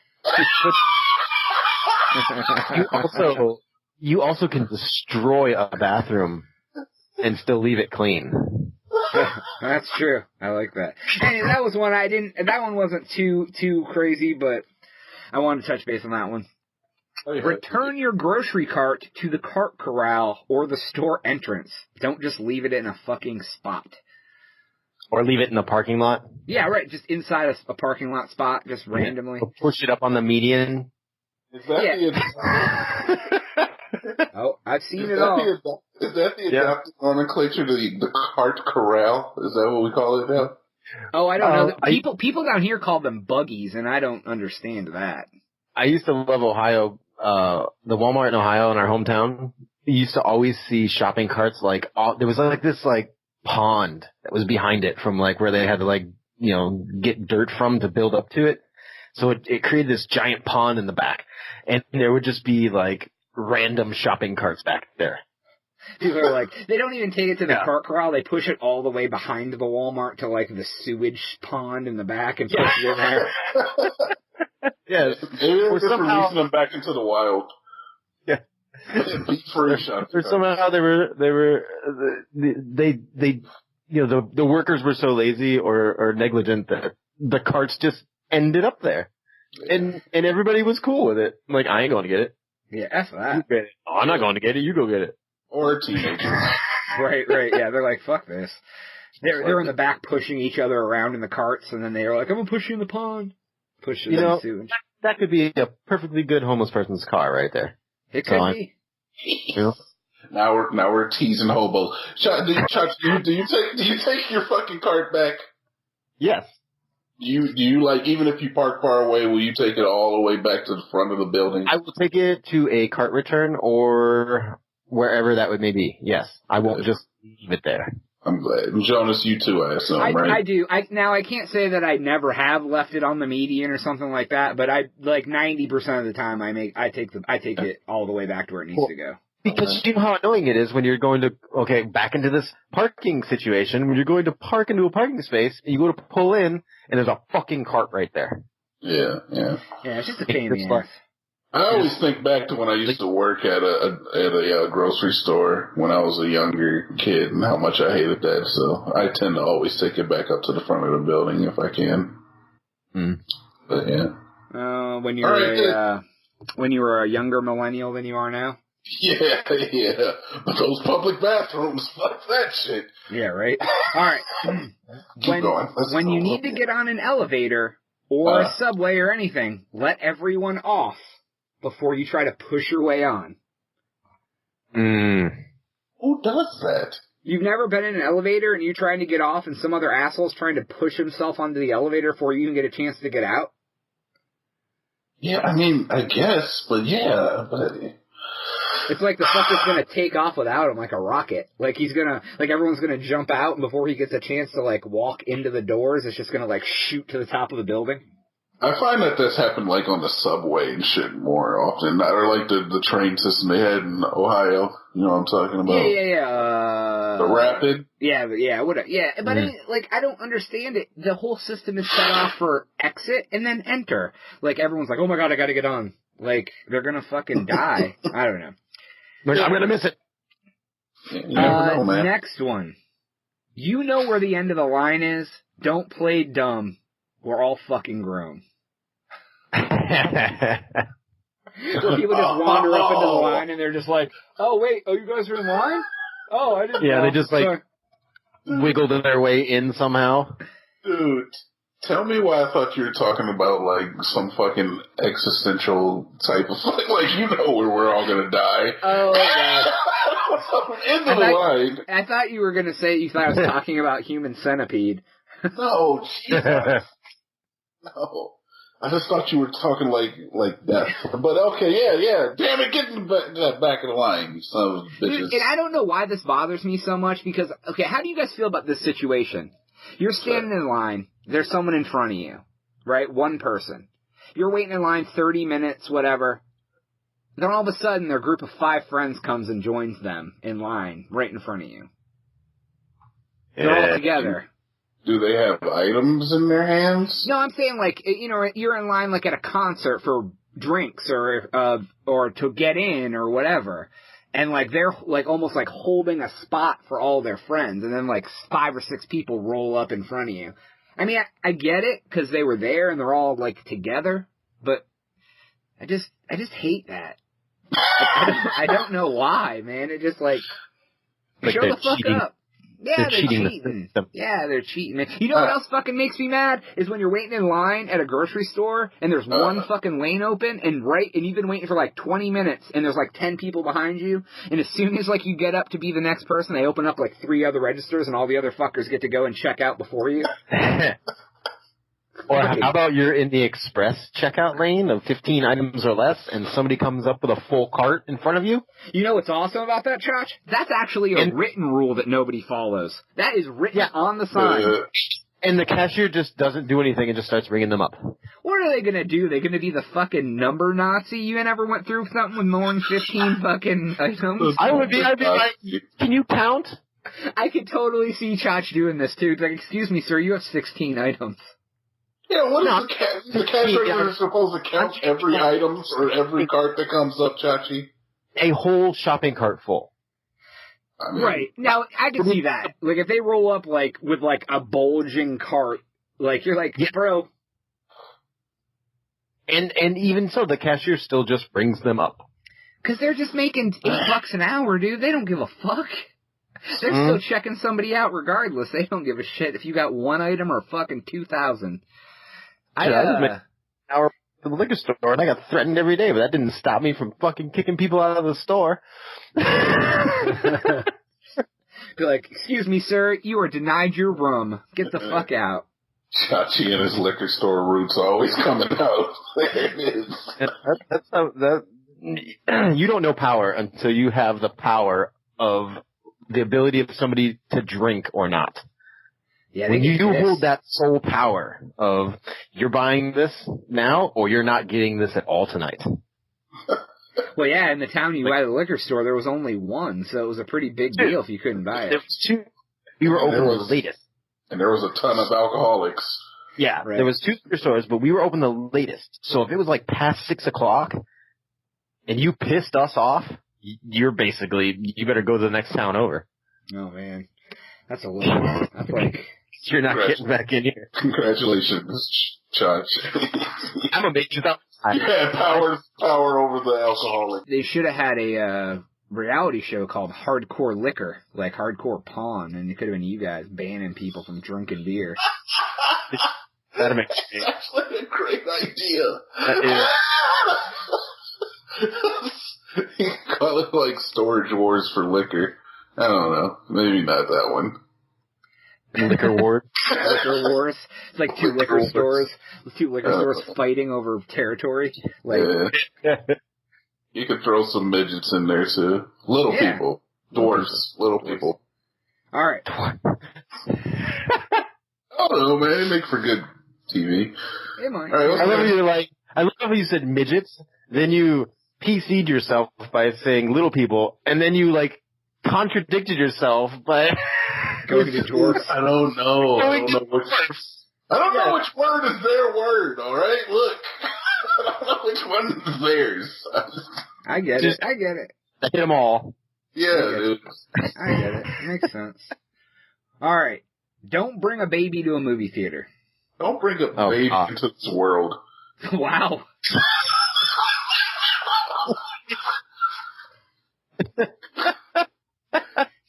You also can destroy a bathroom and still leave it clean. That's true. I like that. Hey, that was one that one wasn't too crazy, but I wanted to touch base on that one. Oh, yeah. Return your grocery cart to the cart corral or the store entrance. Don't just leave it in a fucking spot. Or leave it in the parking lot? Yeah, right. Just inside a parking lot spot, just randomly. Or push it up on the median. Is that Oh, I've seen it all. Is that the adopted nomenclature, the cart corral? Is that what we call it now? Oh, I don't know. People down here call them buggies, and I don't understand that. I used to love Ohio. The Walmart in Ohio in our hometown, you used to always see shopping carts there was this pond that was behind it from where they had to get dirt from to build up to it. So it created this giant pond in the back, and there would just be random shopping carts back there. People are like, they don't even take it to the cart corral. They push it all the way behind the Walmart to the sewage pond in the back and push it in there. Yes, or somehow releasing them back into the wild. Yeah, be free. Or somehow the workers were so lazy or negligent that the carts just ended up there, and everybody was cool with it. I'm like, I ain't going to get it. Yeah, F that. You get it. Oh, I'm not going to get it. You go get it. Or teenagers. Right. Yeah, they're like, fuck this. They're in the back pushing each other around in the carts, and then they're like, I'm gonna push you in the pond. Push it in the sewage. That could be a perfectly good homeless person's car right there. It could be. Now we're teasing hobo. Do you take your fucking cart back? Yes. Do you even if you park far away, will you take it all the way back to the front of the building? I will take it to a cart return or wherever that may be. Yes. I won't just leave it there. I'm glad. And Jonas, you too, I assume, right? I do. I can't say that I never have left it on the median or something like that, but 90% of the time I take it all the way back to where it needs to go. Because you know how annoying it is when you're going to, back into this parking situation, when you're going to park into a parking space, and you go to pull in, and there's a fucking cart right there. Yeah. Yeah, it's just a pain in the ass. I always think back to when I used to work at a grocery store when I was a younger kid and how much I hated that. So I tend to always take it back up to the front of the building if I can. But yeah. When you were a younger millennial than you are now? Yeah. But those public bathrooms, fuck that shit. Yeah, right? All right. Keep going. When you need to get on an elevator or a subway or anything, let everyone off before you try to push your way on. Who does that? You've never been in an elevator and you're trying to get off and some other asshole's trying to push himself onto the elevator before you even get a chance to get out? Yeah, I mean, I guess, but yeah, it's like the fucker's gonna take off without him like a rocket. Everyone's gonna jump out and before he gets a chance to walk into the doors, it's just gonna shoot to the top of the building. I find that this happened on the subway and shit more often, or the train system they had in Ohio. You know what I'm talking about? Yeah. The rapid. Yeah. But I don't understand it. The whole system is set off for exit and then enter. Everyone's like, oh my god, I gotta get on. They're gonna fucking die. I don't know. I'm gonna miss it. You never know, man. Next one. You know where the end of the line is. Don't play dumb. We're all fucking grown. Where people just wander up into the line and they're just like, oh wait, you guys are in line? Oh, I didn't know. Yeah, they just wiggled their way in somehow. Dude, tell me why I thought you were talking about some fucking existential type of you know where we're all gonna die. Oh god. End of the line. I thought you were gonna say you thought I was talking about Human Centipede. No, Jesus. No. I just thought you were talking like that. But okay, yeah. Damn it, get in the back of the line, you son of a bitches. And I don't know why this bothers me so much because, how do you guys feel about this situation? You're standing in line. There's someone in front of you, right? One person. You're waiting in line 30 minutes, whatever. Then all of a sudden, their group of 5 friends comes and joins them in line right in front of you. They're all together. Do they have items in their hands? No, I'm saying like, you know, you're in line like at a concert for drinks or to get in or whatever. And like they're like almost like holding a spot for all their friends, and then like 5 or 6 people roll up in front of you. I mean, I get it because they were there and they're all like together, but I just hate that. I don't know why, man. It just like show the fuck cheating. up. Yeah, they're cheating. Yeah, they're cheating, man. You know what else fucking makes me mad? Is when you're waiting in line at a grocery store and there's one fucking lane open and you've been waiting for like 20 minutes and there's like 10 people behind you, and as soon as like you get up to be the next person, they open up like 3 other registers and all the other fuckers get to go and check out before you. Or how about you're in the express checkout lane of 15 items or less, and somebody comes up with a full cart in front of you? You know what's awesome about that, Chach? That's actually a written rule that nobody follows. That is written on the sign. And the cashier just doesn't do anything and just starts ringing them up. What are they going to do? They're going to be the fucking number Nazi? You never went through something with more than 15 fucking items? I'd be like, can you count? I could totally see Chach doing this, too. It's like, excuse me, sir, you have 16 items. Yeah, what is the cash register supposed to count every item or every cart that comes up, Chachi? A whole shopping cart full. I mean, Right. Now, I can see that. Like, if they roll up, like, with, like, a bulging cart, like, you're like, bro. And even so, the cashier still just brings them up. Because they're just making $8 an hour, dude. They don't give a fuck. They're still checking somebody out regardless. They don't give a shit if you got one item or fucking 2,000. I was making an hour at the liquor store, and I got threatened every day, but that didn't stop me from fucking kicking people out of the store. Be like, excuse me, sir, you are denied your rum. Get the fuck out. Chachi and his liquor store roots always coming out. There it is. You don't know power until you have the power of the ability of somebody to drink or not. Yeah, when you hold that sole power of you're buying this now or you're not getting this at all tonight. Well, yeah, in the town you buy the liquor store, there was only one, so it was a pretty big deal if you couldn't buy it. There was 2. We were open the latest. And there was a ton of alcoholics. Yeah, right. There was 2 liquor stores, but we were open the latest. So if it was like past 6 o'clock and you pissed us off, you better go to the next town over. Oh, man. That's a little, that's like... You're not getting back in here. Congratulations, Chach. I'm amazed about Yeah, power over the alcoholic. They should have had a reality show called Hardcore Liquor, like Hardcore Pawn, and it could have been you guys banning people from drinking beer. That'd make sense. That's actually a great idea. That is. You call it like Storage Wars for liquor. I don't know. Maybe not that one. Liquor Wars. Liquor Wars. It's like 2 liquor stores. 2 liquor stores fighting over territory. Like, you could throw some midgets in there too. Little people. Dwarves. Little people. Alright. I don't know, man. It make for good TV. It might. Right, I love how you said midgets, then you PC'd yourself by saying little people, and then you contradicted yourself by going to dwarves. I don't know. I don't know which word is their word, alright? Look. I don't know which one is theirs. I get it. I get it. Hit them all. Yeah, dude. I get it. Makes sense. Alright. Don't bring a baby to a movie theater. Don't bring a baby into this world. Wow.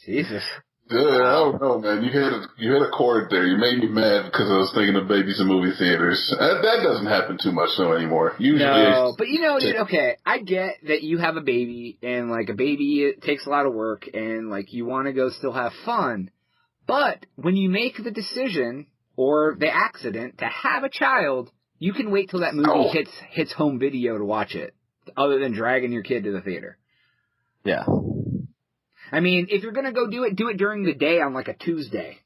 Jesus. Dude, I don't know, man. You hit a chord there. You made me mad because I was thinking of babies in movie theaters. That doesn't happen too much though anymore. Usually, no, but dude, okay, I get that you have a baby and a baby it takes a lot of work and you want to go still have fun. But when you make the decision or the accident to have a child, you can wait till that movie hits home video to watch it, other than dragging your kid to the theater. Yeah. I mean, if you're going to go do it during the day on a Tuesday.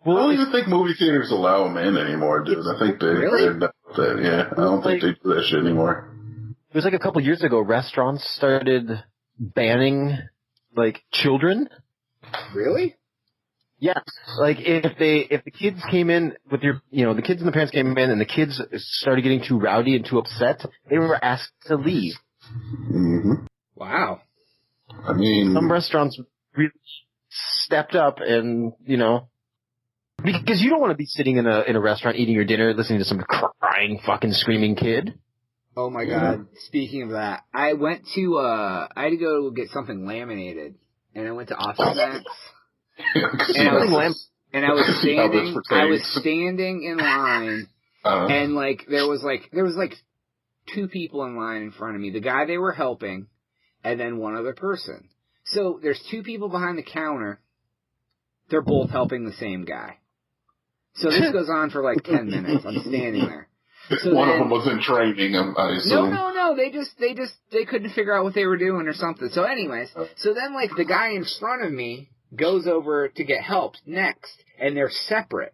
Well, I don't even think movie theaters allow them in anymore, dude. I think they're done with that. Yeah, I don't think they do that shit anymore. It was a couple years ago, restaurants started banning, children. Really? Yeah, like if the kids came in with the kids and the parents came in and the kids started getting too rowdy and too upset, they were asked to leave. Mm-hmm. Wow. I mean, some restaurants really stepped up and, because you don't want to be sitting in a restaurant eating your dinner listening to some crying, fucking screaming kid. Oh my God. Speaking of that, I went to, I had to go get something laminated, and I went to Office Max. And I was standing in line, and there was two people in line in front of me. The guy they were helping, and then one other person. So there's two people behind the counter. They're both helping the same guy. So this goes on for like 10 minutes. I'm standing there. So one of them was in training, I assume. No. They couldn't figure out what they were doing or something. So anyways, so then like the guy in front of me goes over to get help next, and they're separate.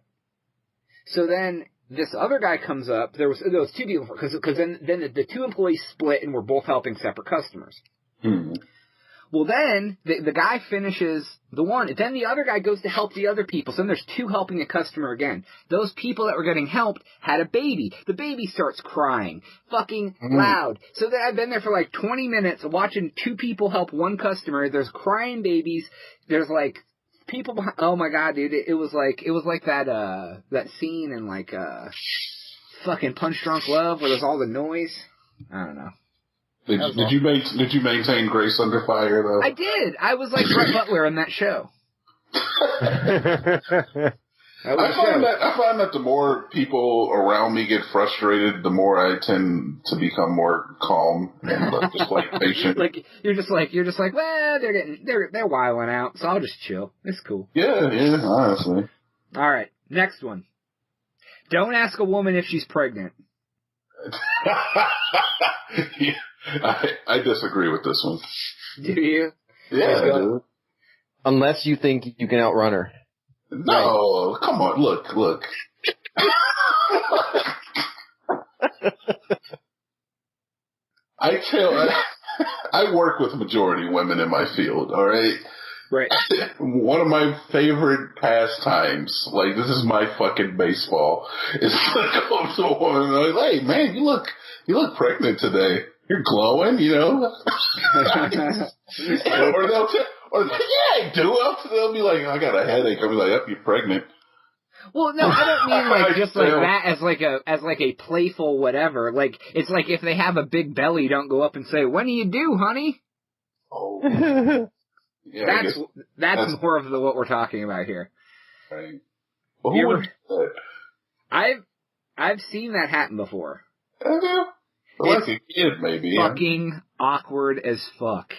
So then this other guy comes up. There was two people, because then the two employees split and were both helping separate customers. Hmm. Well, then the guy finishes the one. Then the other guy goes to help the other people. So then there's two helping a customer again. Those people that were getting helped had a baby. The baby starts crying, fucking loud. So then I've been there for like 20 minutes watching two people help one customer. There's crying babies. There's like people behind. Oh my God, dude! It was like that scene in like fucking Punch Drunk Love where there's all the noise. I don't know. Did you maintain Grace Under Fire though? I did. I was like Brett Butler in that show. I find that the more people around me get frustrated, the more I tend to become more calm and just like patient. You're just like, well, they're wilding out, so I'll just chill. It's cool. Yeah, honestly. All right, next one. Don't ask a woman if she's pregnant. Yeah. I disagree with this one. Do you? Yeah, I do. Unless you think you can outrun her. No, come on, look. I work with majority women in my field, all right? Right. One of my favorite pastimes, like this is my fucking baseball, is to go up to a woman and be like, hey man, you look pregnant today. You're glowing, or I do. They'll be like, I got a headache. I'll be like, yep, you're pregnant. Well, no, I don't mean like just like that as like a playful whatever. Like it's like if they have a big belly, don't go up and say, "When do you do, honey?" Oh, yeah. That's more of what we're talking about here. Right. Well, who would do that? I've seen that happen before. Like a kid, maybe. Fucking awkward as fuck.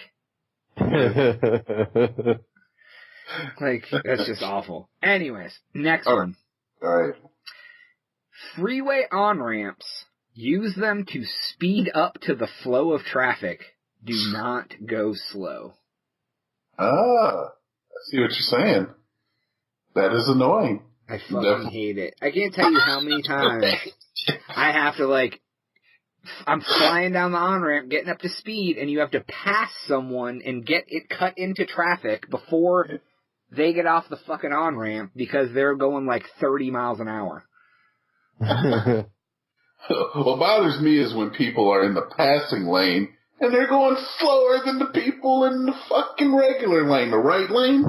Like, that's just awful. Anyways, next one. Alright. Freeway on-ramps. Use them to speed up to the flow of traffic. Do not go slow. Ah, I see what you're saying. That is annoying. I fucking hate it. I can't tell you how many times I have to, like, I'm flying down the on-ramp, getting up to speed, and you have to pass someone and get it cut into traffic before they get off the fucking on-ramp because they're going like 30 miles an hour. What bothers me is when people are in the passing lane and they're going slower than the people in the fucking regular lane, the right lane.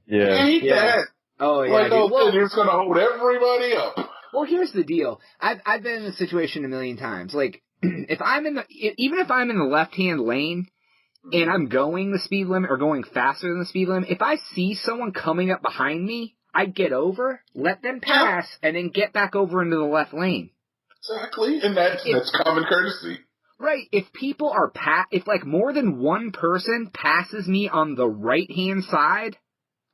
Yeah. I hate that. Oh, yeah. Like, you're just going to hold everybody up. Well, here's the deal. I've been in this situation a million times. Like, even if I'm in the left-hand lane and I'm going the speed limit or going faster than the speed limit, if I see someone coming up behind me, I get over, let them pass, and then get back over into the left lane. Exactly, and that's common courtesy. Right. If people are if like more than one person passes me on the right-hand side,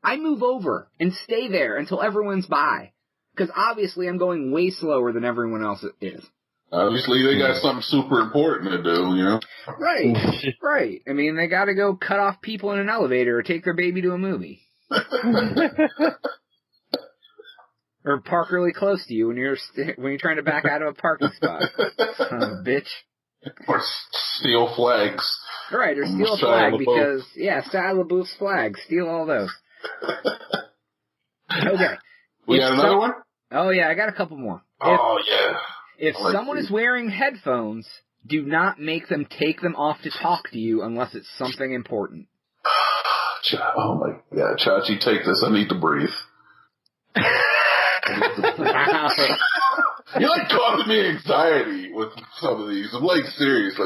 I move over and stay there until everyone's by. Because obviously I'm going way slower than everyone else is. Obviously they got something super important to do, you know? Right, right. I mean, they gotta go cut off people in an elevator or take their baby to a movie. Or park really close to you when you're trying to back out of a parking spot. Son of a bitch. Or steal flags. Right, or steal a flag because, Shia LaBeouf's flag. Steal all those. Okay. We got another one? Oh, yeah, I got a couple more. Yeah. If someone is wearing headphones, do not make them take them off to talk to you unless it's something important. Oh my God, Chachi, take this. I need to breathe. You like causing me anxiety with some of these. I'm like serious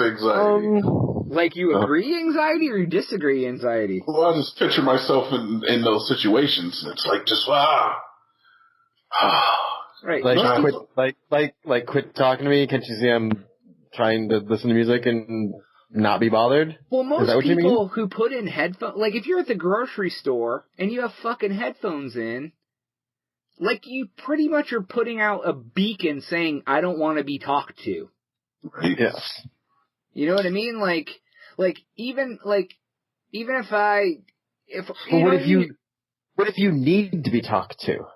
anxiety. Like you agree anxiety or you disagree anxiety? Well, I just picture myself in those situations. It's like just Right. Like quit talking to me. Can't you see I'm trying to listen to music and not be bothered? Well, most Is that what people you mean? who put in headphones, like if you're at the grocery store and you have fucking headphones in, like you pretty much are putting out a beacon saying, I don't want to be talked to. Right. Yes. You know what I mean? Like even if what if you need to be talked to?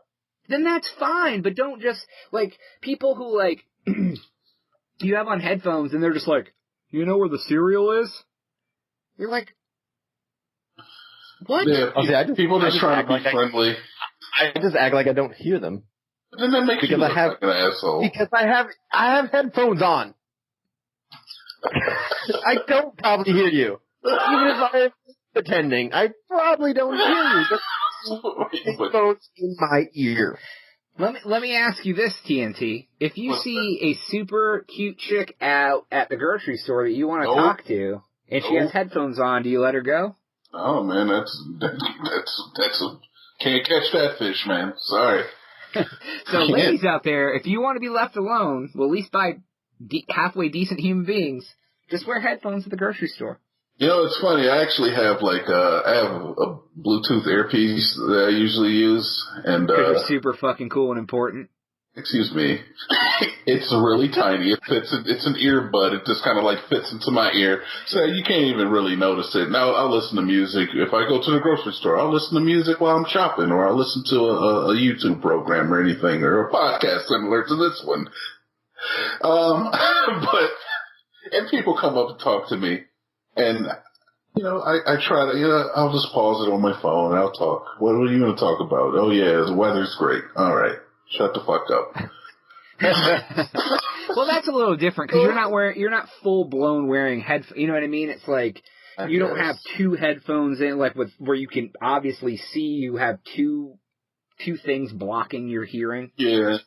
then that's fine, but don't just, like, people who, like, you have on headphones and they're just like, you know where the cereal is? You're like, what? Yeah, people just trying to be friendly. I just act like I don't hear them. But then that makes you look like an asshole. Because I have headphones on. I don't probably hear you. Even if I'm pretending, I probably don't hear you. Headphones in my ear. Let me ask you this, TNT. If you see a super cute chick out at the grocery store that you want to talk to, and she has headphones on, do you let her go? Oh man, that's can't catch that fish, man. Sorry. So ladies out there, if you want to be left alone, well, at least by halfway decent human beings, just wear headphones at the grocery store. You know, it's funny. I actually have I have a Bluetooth earpiece that I usually use, and because you're super fucking cool and important. Excuse me. It's really tiny. It's an earbud. It just kind of like fits into my ear, so you can't even really notice it. Now I'll listen to music if I go to the grocery store. I'll listen to music while I'm shopping, or I'll listen to a YouTube program or anything, or a podcast similar to this one. And people come up to talk to me. And, you know, I try to, I'll just pause it on my phone and I'll talk. What are you going to talk about? Oh, yeah, the weather's great. All right. Shut the fuck up. Well, that's a little different because you're not full blown wearing headphones. You know what I mean? It's like you don't have two headphones in, like where you can obviously see you have two things blocking your hearing. Yeah.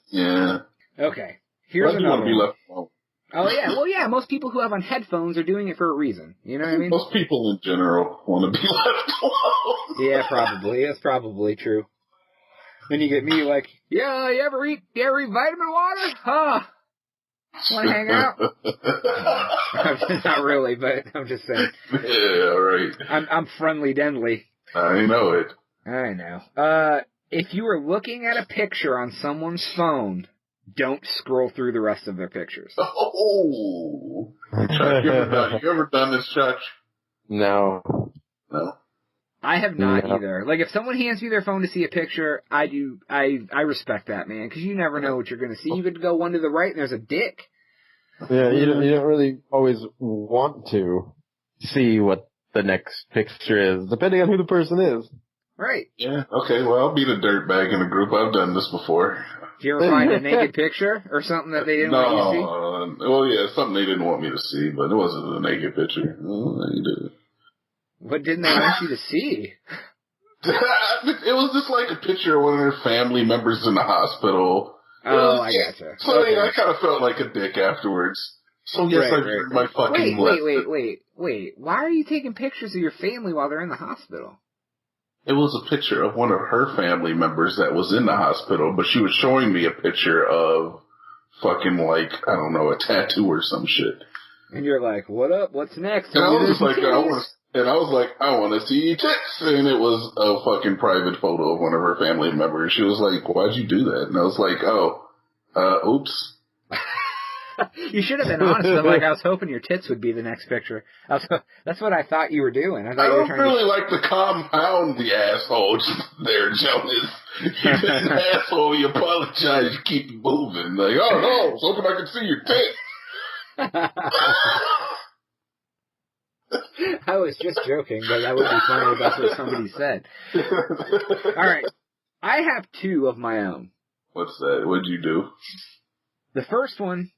Okay. Here's another one. Be left alone. Oh, yeah. Well, yeah, most people who have on headphones are doing it for a reason. You know what I mean? Most people in general want to be left alone. Yeah, probably. That's probably true. Then you get me like, yeah, you ever eat vitamin water? Huh? Want to hang out? Not really, but I'm just saying. Yeah, right. I'm friendly deadly. I know it. I know. If you are looking at a picture on someone's phone, don't scroll through the rest of their pictures. Oh. You ever done this, Chuck? No. I have not either. Like, if someone hands me their phone to see a picture, I respect that, man, because you never know what you're going to see. You could go one to the right and there's a dick. Yeah, you don't really always want to see what the next picture is, depending on who the person is. Right. Yeah, okay, well, I'll be the dirtbag in the group. I've done this before. Did you ever find a naked picture or something that they didn't want you to see? Well, yeah, something they didn't want me to see, but it wasn't a naked picture. What didn't they want you to see? It was just like a picture of one of their family members in the hospital. Oh, I gotcha. So okay. I kind of felt like a dick afterwards. So yes, I turned my fucking Wait. Why are you taking pictures of your family while they're in the hospital? It was a picture of one of her family members that was in the hospital, but she was showing me a picture of fucking, like, I don't know, a tattoo or some shit. And you're like, what up? What's next? And I was like, I want to see your tits. And it was a fucking private photo of one of her family members. She was like, why'd you do that? And I was like, oops. You should have been honest. I'm like, I was hoping your tits would be the next picture. That's what I thought you were doing. I don't really like to compound the asshole there, Jonas. You've been an asshole. You apologize. You keep moving. Like, oh no, I was hoping I could see your tits. I was just joking, but that would be funny if that's what somebody said. All right. I have two of my own. What's that? What'd you do? The first one,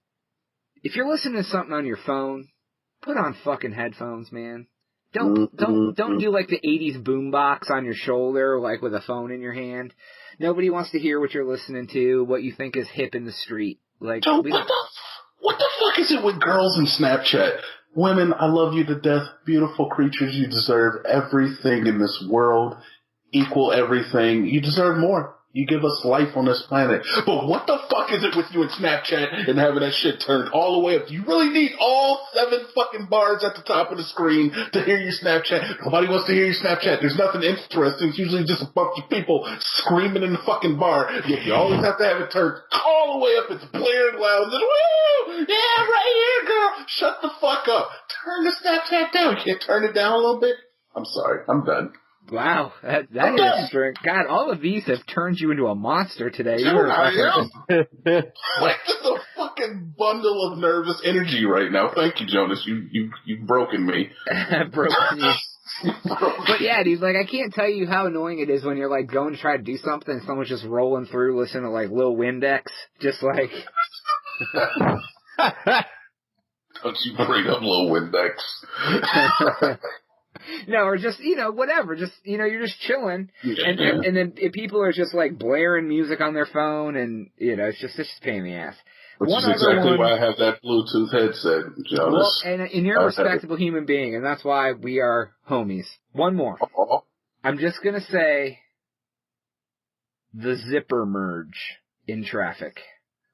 if you're listening to something on your phone, put on fucking headphones, man. Don't do like the 80s boombox on your shoulder, like with a phone in your hand. Nobody wants to hear what you're listening to, what you think is hip in the street. Like, Joe, what the fuck is it with girls and Snapchat? Women, I love you to death. Beautiful creatures. You deserve everything in this world. Equal everything. You deserve more. You give us life on this planet. But what the fuck is it with you and Snapchat and having that shit turned all the way up? Do you really need all 7 fucking bars at the top of the screen to hear your Snapchat? Nobody wants to hear your Snapchat. There's nothing interesting. It's usually just a bunch of people screaming in the fucking bar. Yet you always have to have it turned all the way up. It's blaring loud. And, woo! Yeah, right here, girl. Shut the fuck up. Turn the Snapchat down. You can't turn it down a little bit? I'm sorry. I'm done. Wow, that is strange. God, all of these have turned you into a monster today. Dude, I am. Like just a fucking bundle of nervous energy right now. Thank you, Jonas. You've broken me. Broken you. But yeah, dude, like I can't tell you how annoying it is when you're like going to try to do something and someone's just rolling through listening to like Lil Windex, just like. Don't you bring up Lil Windex. No, or just, whatever. Just, you're just chilling. And then people are just, like, blaring music on their phone, and, it's just a pain in the ass. Which is exactly why I have that Bluetooth headset, Jonas. Well, and you're a respectable human being, and that's why we are homies. One more. I'm just going to say the zipper merge in traffic.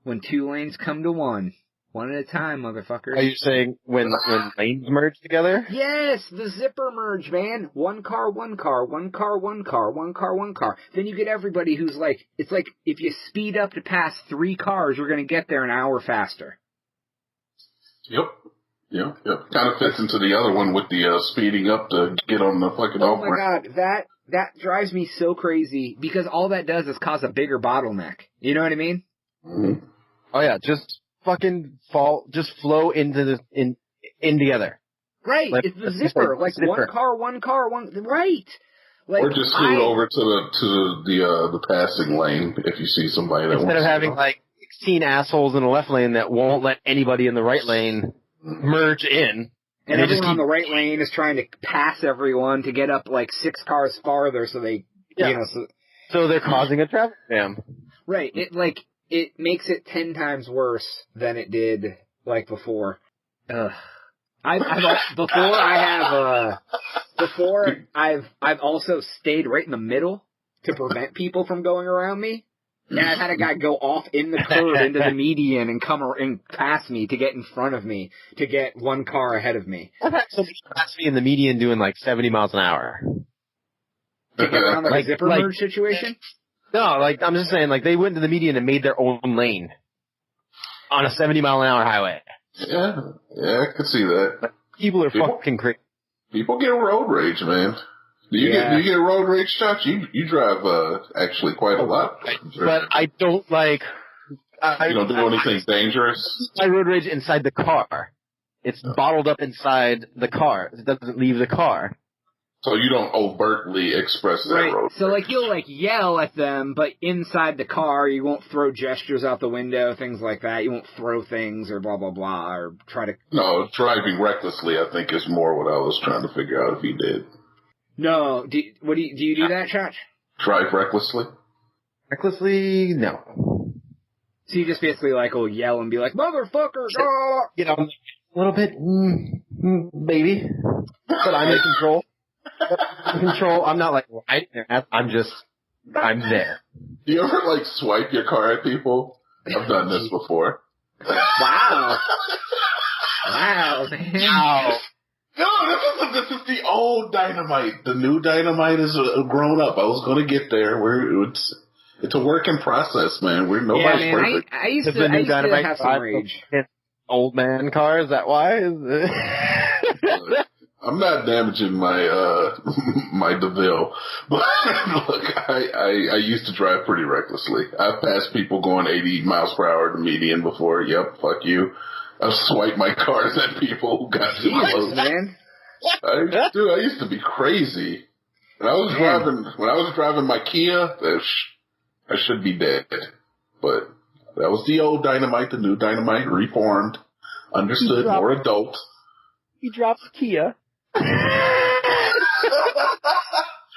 When 2 lanes come to one at a time, motherfuckers. Are you saying when lanes merge together? Yes, the zipper merge, man. 1 car, 1 car, 1 car, 1 car, 1 car, 1 car. Then you get everybody who's like, it's like if you speed up to pass 3 cars, you're going to get there an hour faster. Yep. Kind of fits into the other one with the speeding up to get on the fucking off ramp. Oh my god, that drives me so crazy because all that does is cause a bigger bottleneck. You know what I mean? Mm-hmm. Oh yeah, just fucking flow into in together. Right, like, it's the zipper. Like zipper. 1 car, 1, right. Like, or just scoot over to the passing lane if you see somebody that instead of having like 16 assholes in the left lane that won't let anybody in the right lane merge in. And everyone on the right lane is trying to pass everyone to get up like 6 cars farther so they, so they're causing a traffic jam. Right, it makes it 10 times worse than it did, like, before. I've also stayed right in the middle to prevent people from going around me. And I've had a guy go off in the curb into the median and come and pass me to get in front of me, to get 1 car ahead of me. I've had somebody pass me in the median doing like 70 miles an hour. To get around like a zipper merge situation? No, like, I'm just saying, like, they went to the median and made their own lane on a 70-mile-an-hour highway. Yeah, I could see that. People are fucking crazy. People get road rage, man. Do you get road rage shots? You drive, actually quite a lot. But I don't, like... you don't do anything dangerous? I road rage inside the car. It's bottled up inside the car. It doesn't leave the car. So you don't overtly express that road rage. So, like, you'll, like, yell at them, but inside the car, you won't throw gestures out the window, things like that. You won't throw things or blah, blah, blah, or try to... No, driving recklessly, I think, is more what I was trying to figure out if he did. No. Do you do that, Chach? Drive recklessly? Recklessly? No. So you just basically, like, will yell and be like, motherfucker! A little bit, maybe. But I'm in control. I'm not like right there. I'm there. Do you ever like swipe your car at people? I've done this before. Wow. Wow, man. Wow. No, this is the old Dynamite. The new Dynamite is grown up. I was going to get there. It's a work in process, man. Nobody's perfect. I used to have some rage. Old man car, is that why? I'm not damaging my my DeVille, but look, I used to drive pretty recklessly. I've passed people going 80 miles per hour at the median before. Yep, fuck you. I've swiped my cars at people who got too close. Man. I used to be crazy. When I was driving my Kia, I should be dead. But that was the old Dynamite, the new Dynamite, reformed, understood, more adult. He drops Kia.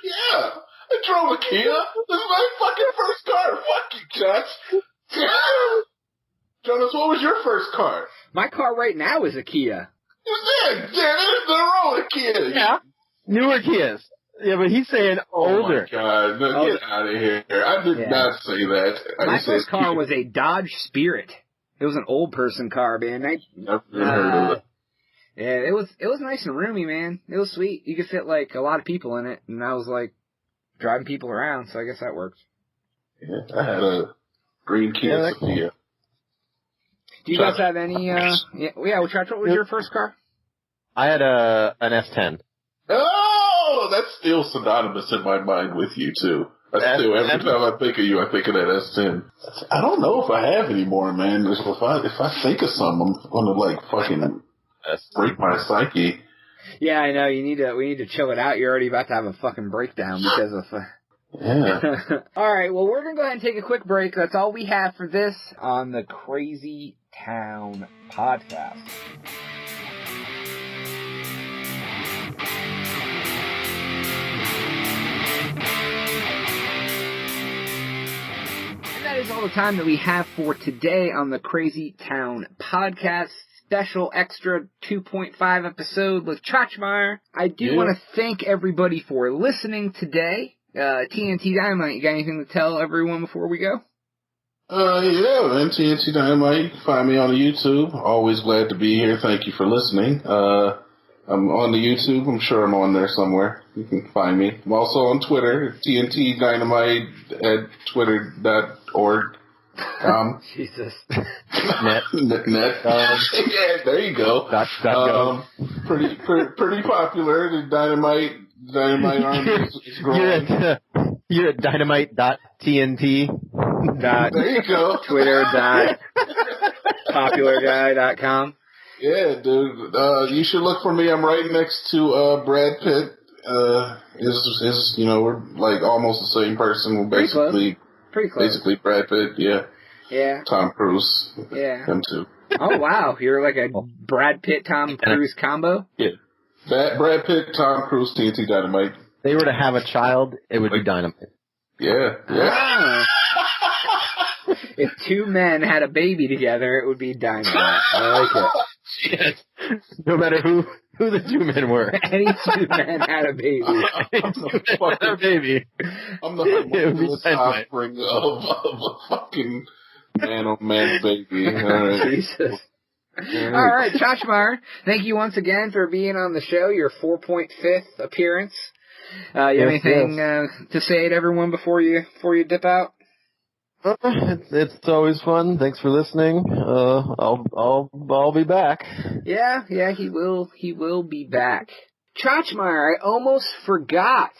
Yeah, I drove a Kia. This is my fucking first car. Fuck you, Josh. Jonas, what was your first car? My car right now is a Kia. You did. Yeah, there's the wrong with Kia. Yeah. Newer Kias. Yeah, but he's saying older. Oh my God. No, get out of here. I did not say that. My first car was a Dodge Spirit. It was an old person car, man. Never heard of it. Yeah, it was nice and roomy, man. It was sweet. You could fit like a lot of people in it, and I was like driving people around, so I guess that worked. Yeah, I had a green Kia Sophia. Do you guys have any? What was your first car? I had an S10. Oh, that's still synonymous in my mind with you too. Every time I think of you, I think of that S10. I don't know if I have any more, man. If I think of some, I'm gonna like fucking break my psyche. Yeah, I know. We need to chill it out. You're already about to have a fucking breakdown because of. Yeah. All right. Well, we're gonna go ahead and take a quick break. That's all we have for this on the Crazy Town Podcast. That is all the time that we have for today on the Crazy Town Podcast. Special extra 2.5 episode with Chachmeyer. I do want to thank everybody for listening today. TNT Dynamite, you got anything to tell everyone before we go? Yeah, man, TNT Dynamite. You can find me on the YouTube. Always glad to be here. Thank you for listening. I'm on the YouTube. I'm sure I'm on there somewhere. You can find me. I'm also on Twitter, TNT Dynamite at twitter.org. Jesus. Net. Yeah, there you go. Pretty popular. The Dynamite Army is growing. You're at dynamite.tnt. There you go. Twitter.popularguy.com. Yeah, dude. You should look for me. I'm right next to Brad Pitt. We're like almost the same person. We're basically pretty close. Basically Brad Pitt, yeah. Yeah. Tom Cruise. Yeah. Him too. Oh wow, you're like a Brad Pitt Tom Cruise combo? Yeah. Brad Pitt, Tom Cruise, TNT Dynamite. If they were to have a child, it would be Dynamite. Yeah. Ah. If two men had a baby together, it would be Dynamite. I like it. Yes. No matter who the two men were. Any two men had a baby. I'm the homeless offspring of a fucking man baby. All right. Jesus. All right, Chachmeyer, thank you once again for being on the show, your 4.5th appearance. You have anything to say to everyone before you dip out? It's always fun. Thanks for listening. I'll be back. Yeah, he will be back. Chachmeyer, I almost forgot.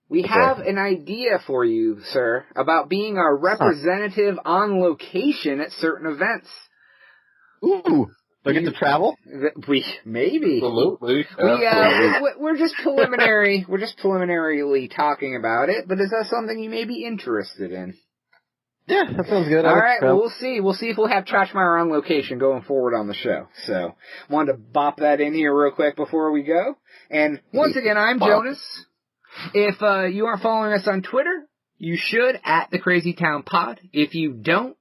We have an idea for you, sir, about being our representative on location at certain events. Ooh. Do I get to travel? Maybe. Absolutely. We're just preliminary. We're just preliminarily talking about it, but is that something you may be interested in? Yeah, that sounds good. All right, well, we'll see. We'll see if we'll have Chachmeyer on location going forward on the show. So, wanted to bop that in here real quick before we go. And once again, I'm Jonas. If you aren't following us on Twitter, you should, at the Crazy Town Pod. If you don't,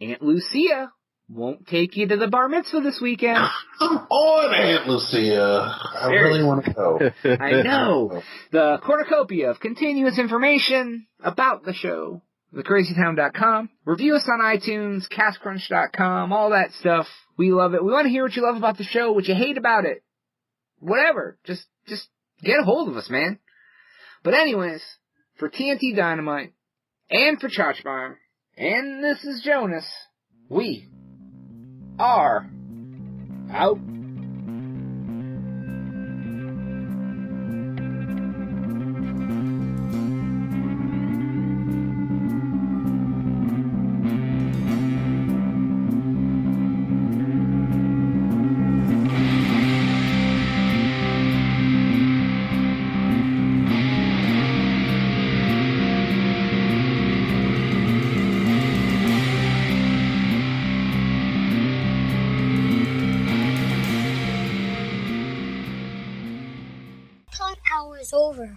Aunt Lucia won't take you to the bar mitzvah this weekend. Come on, Aunt Lucia. I really want to go. I know. The cornucopia of continuous information about the show. TheCrazyTown.com. Review us on iTunes, CastCrunch.com, all that stuff. We love it. We want to hear what you love about the show, what you hate about it. Whatever. Just get a hold of us, man. But anyways, for TNT Dynamite, and for Chachmeyer, and this is Jonas, we are out.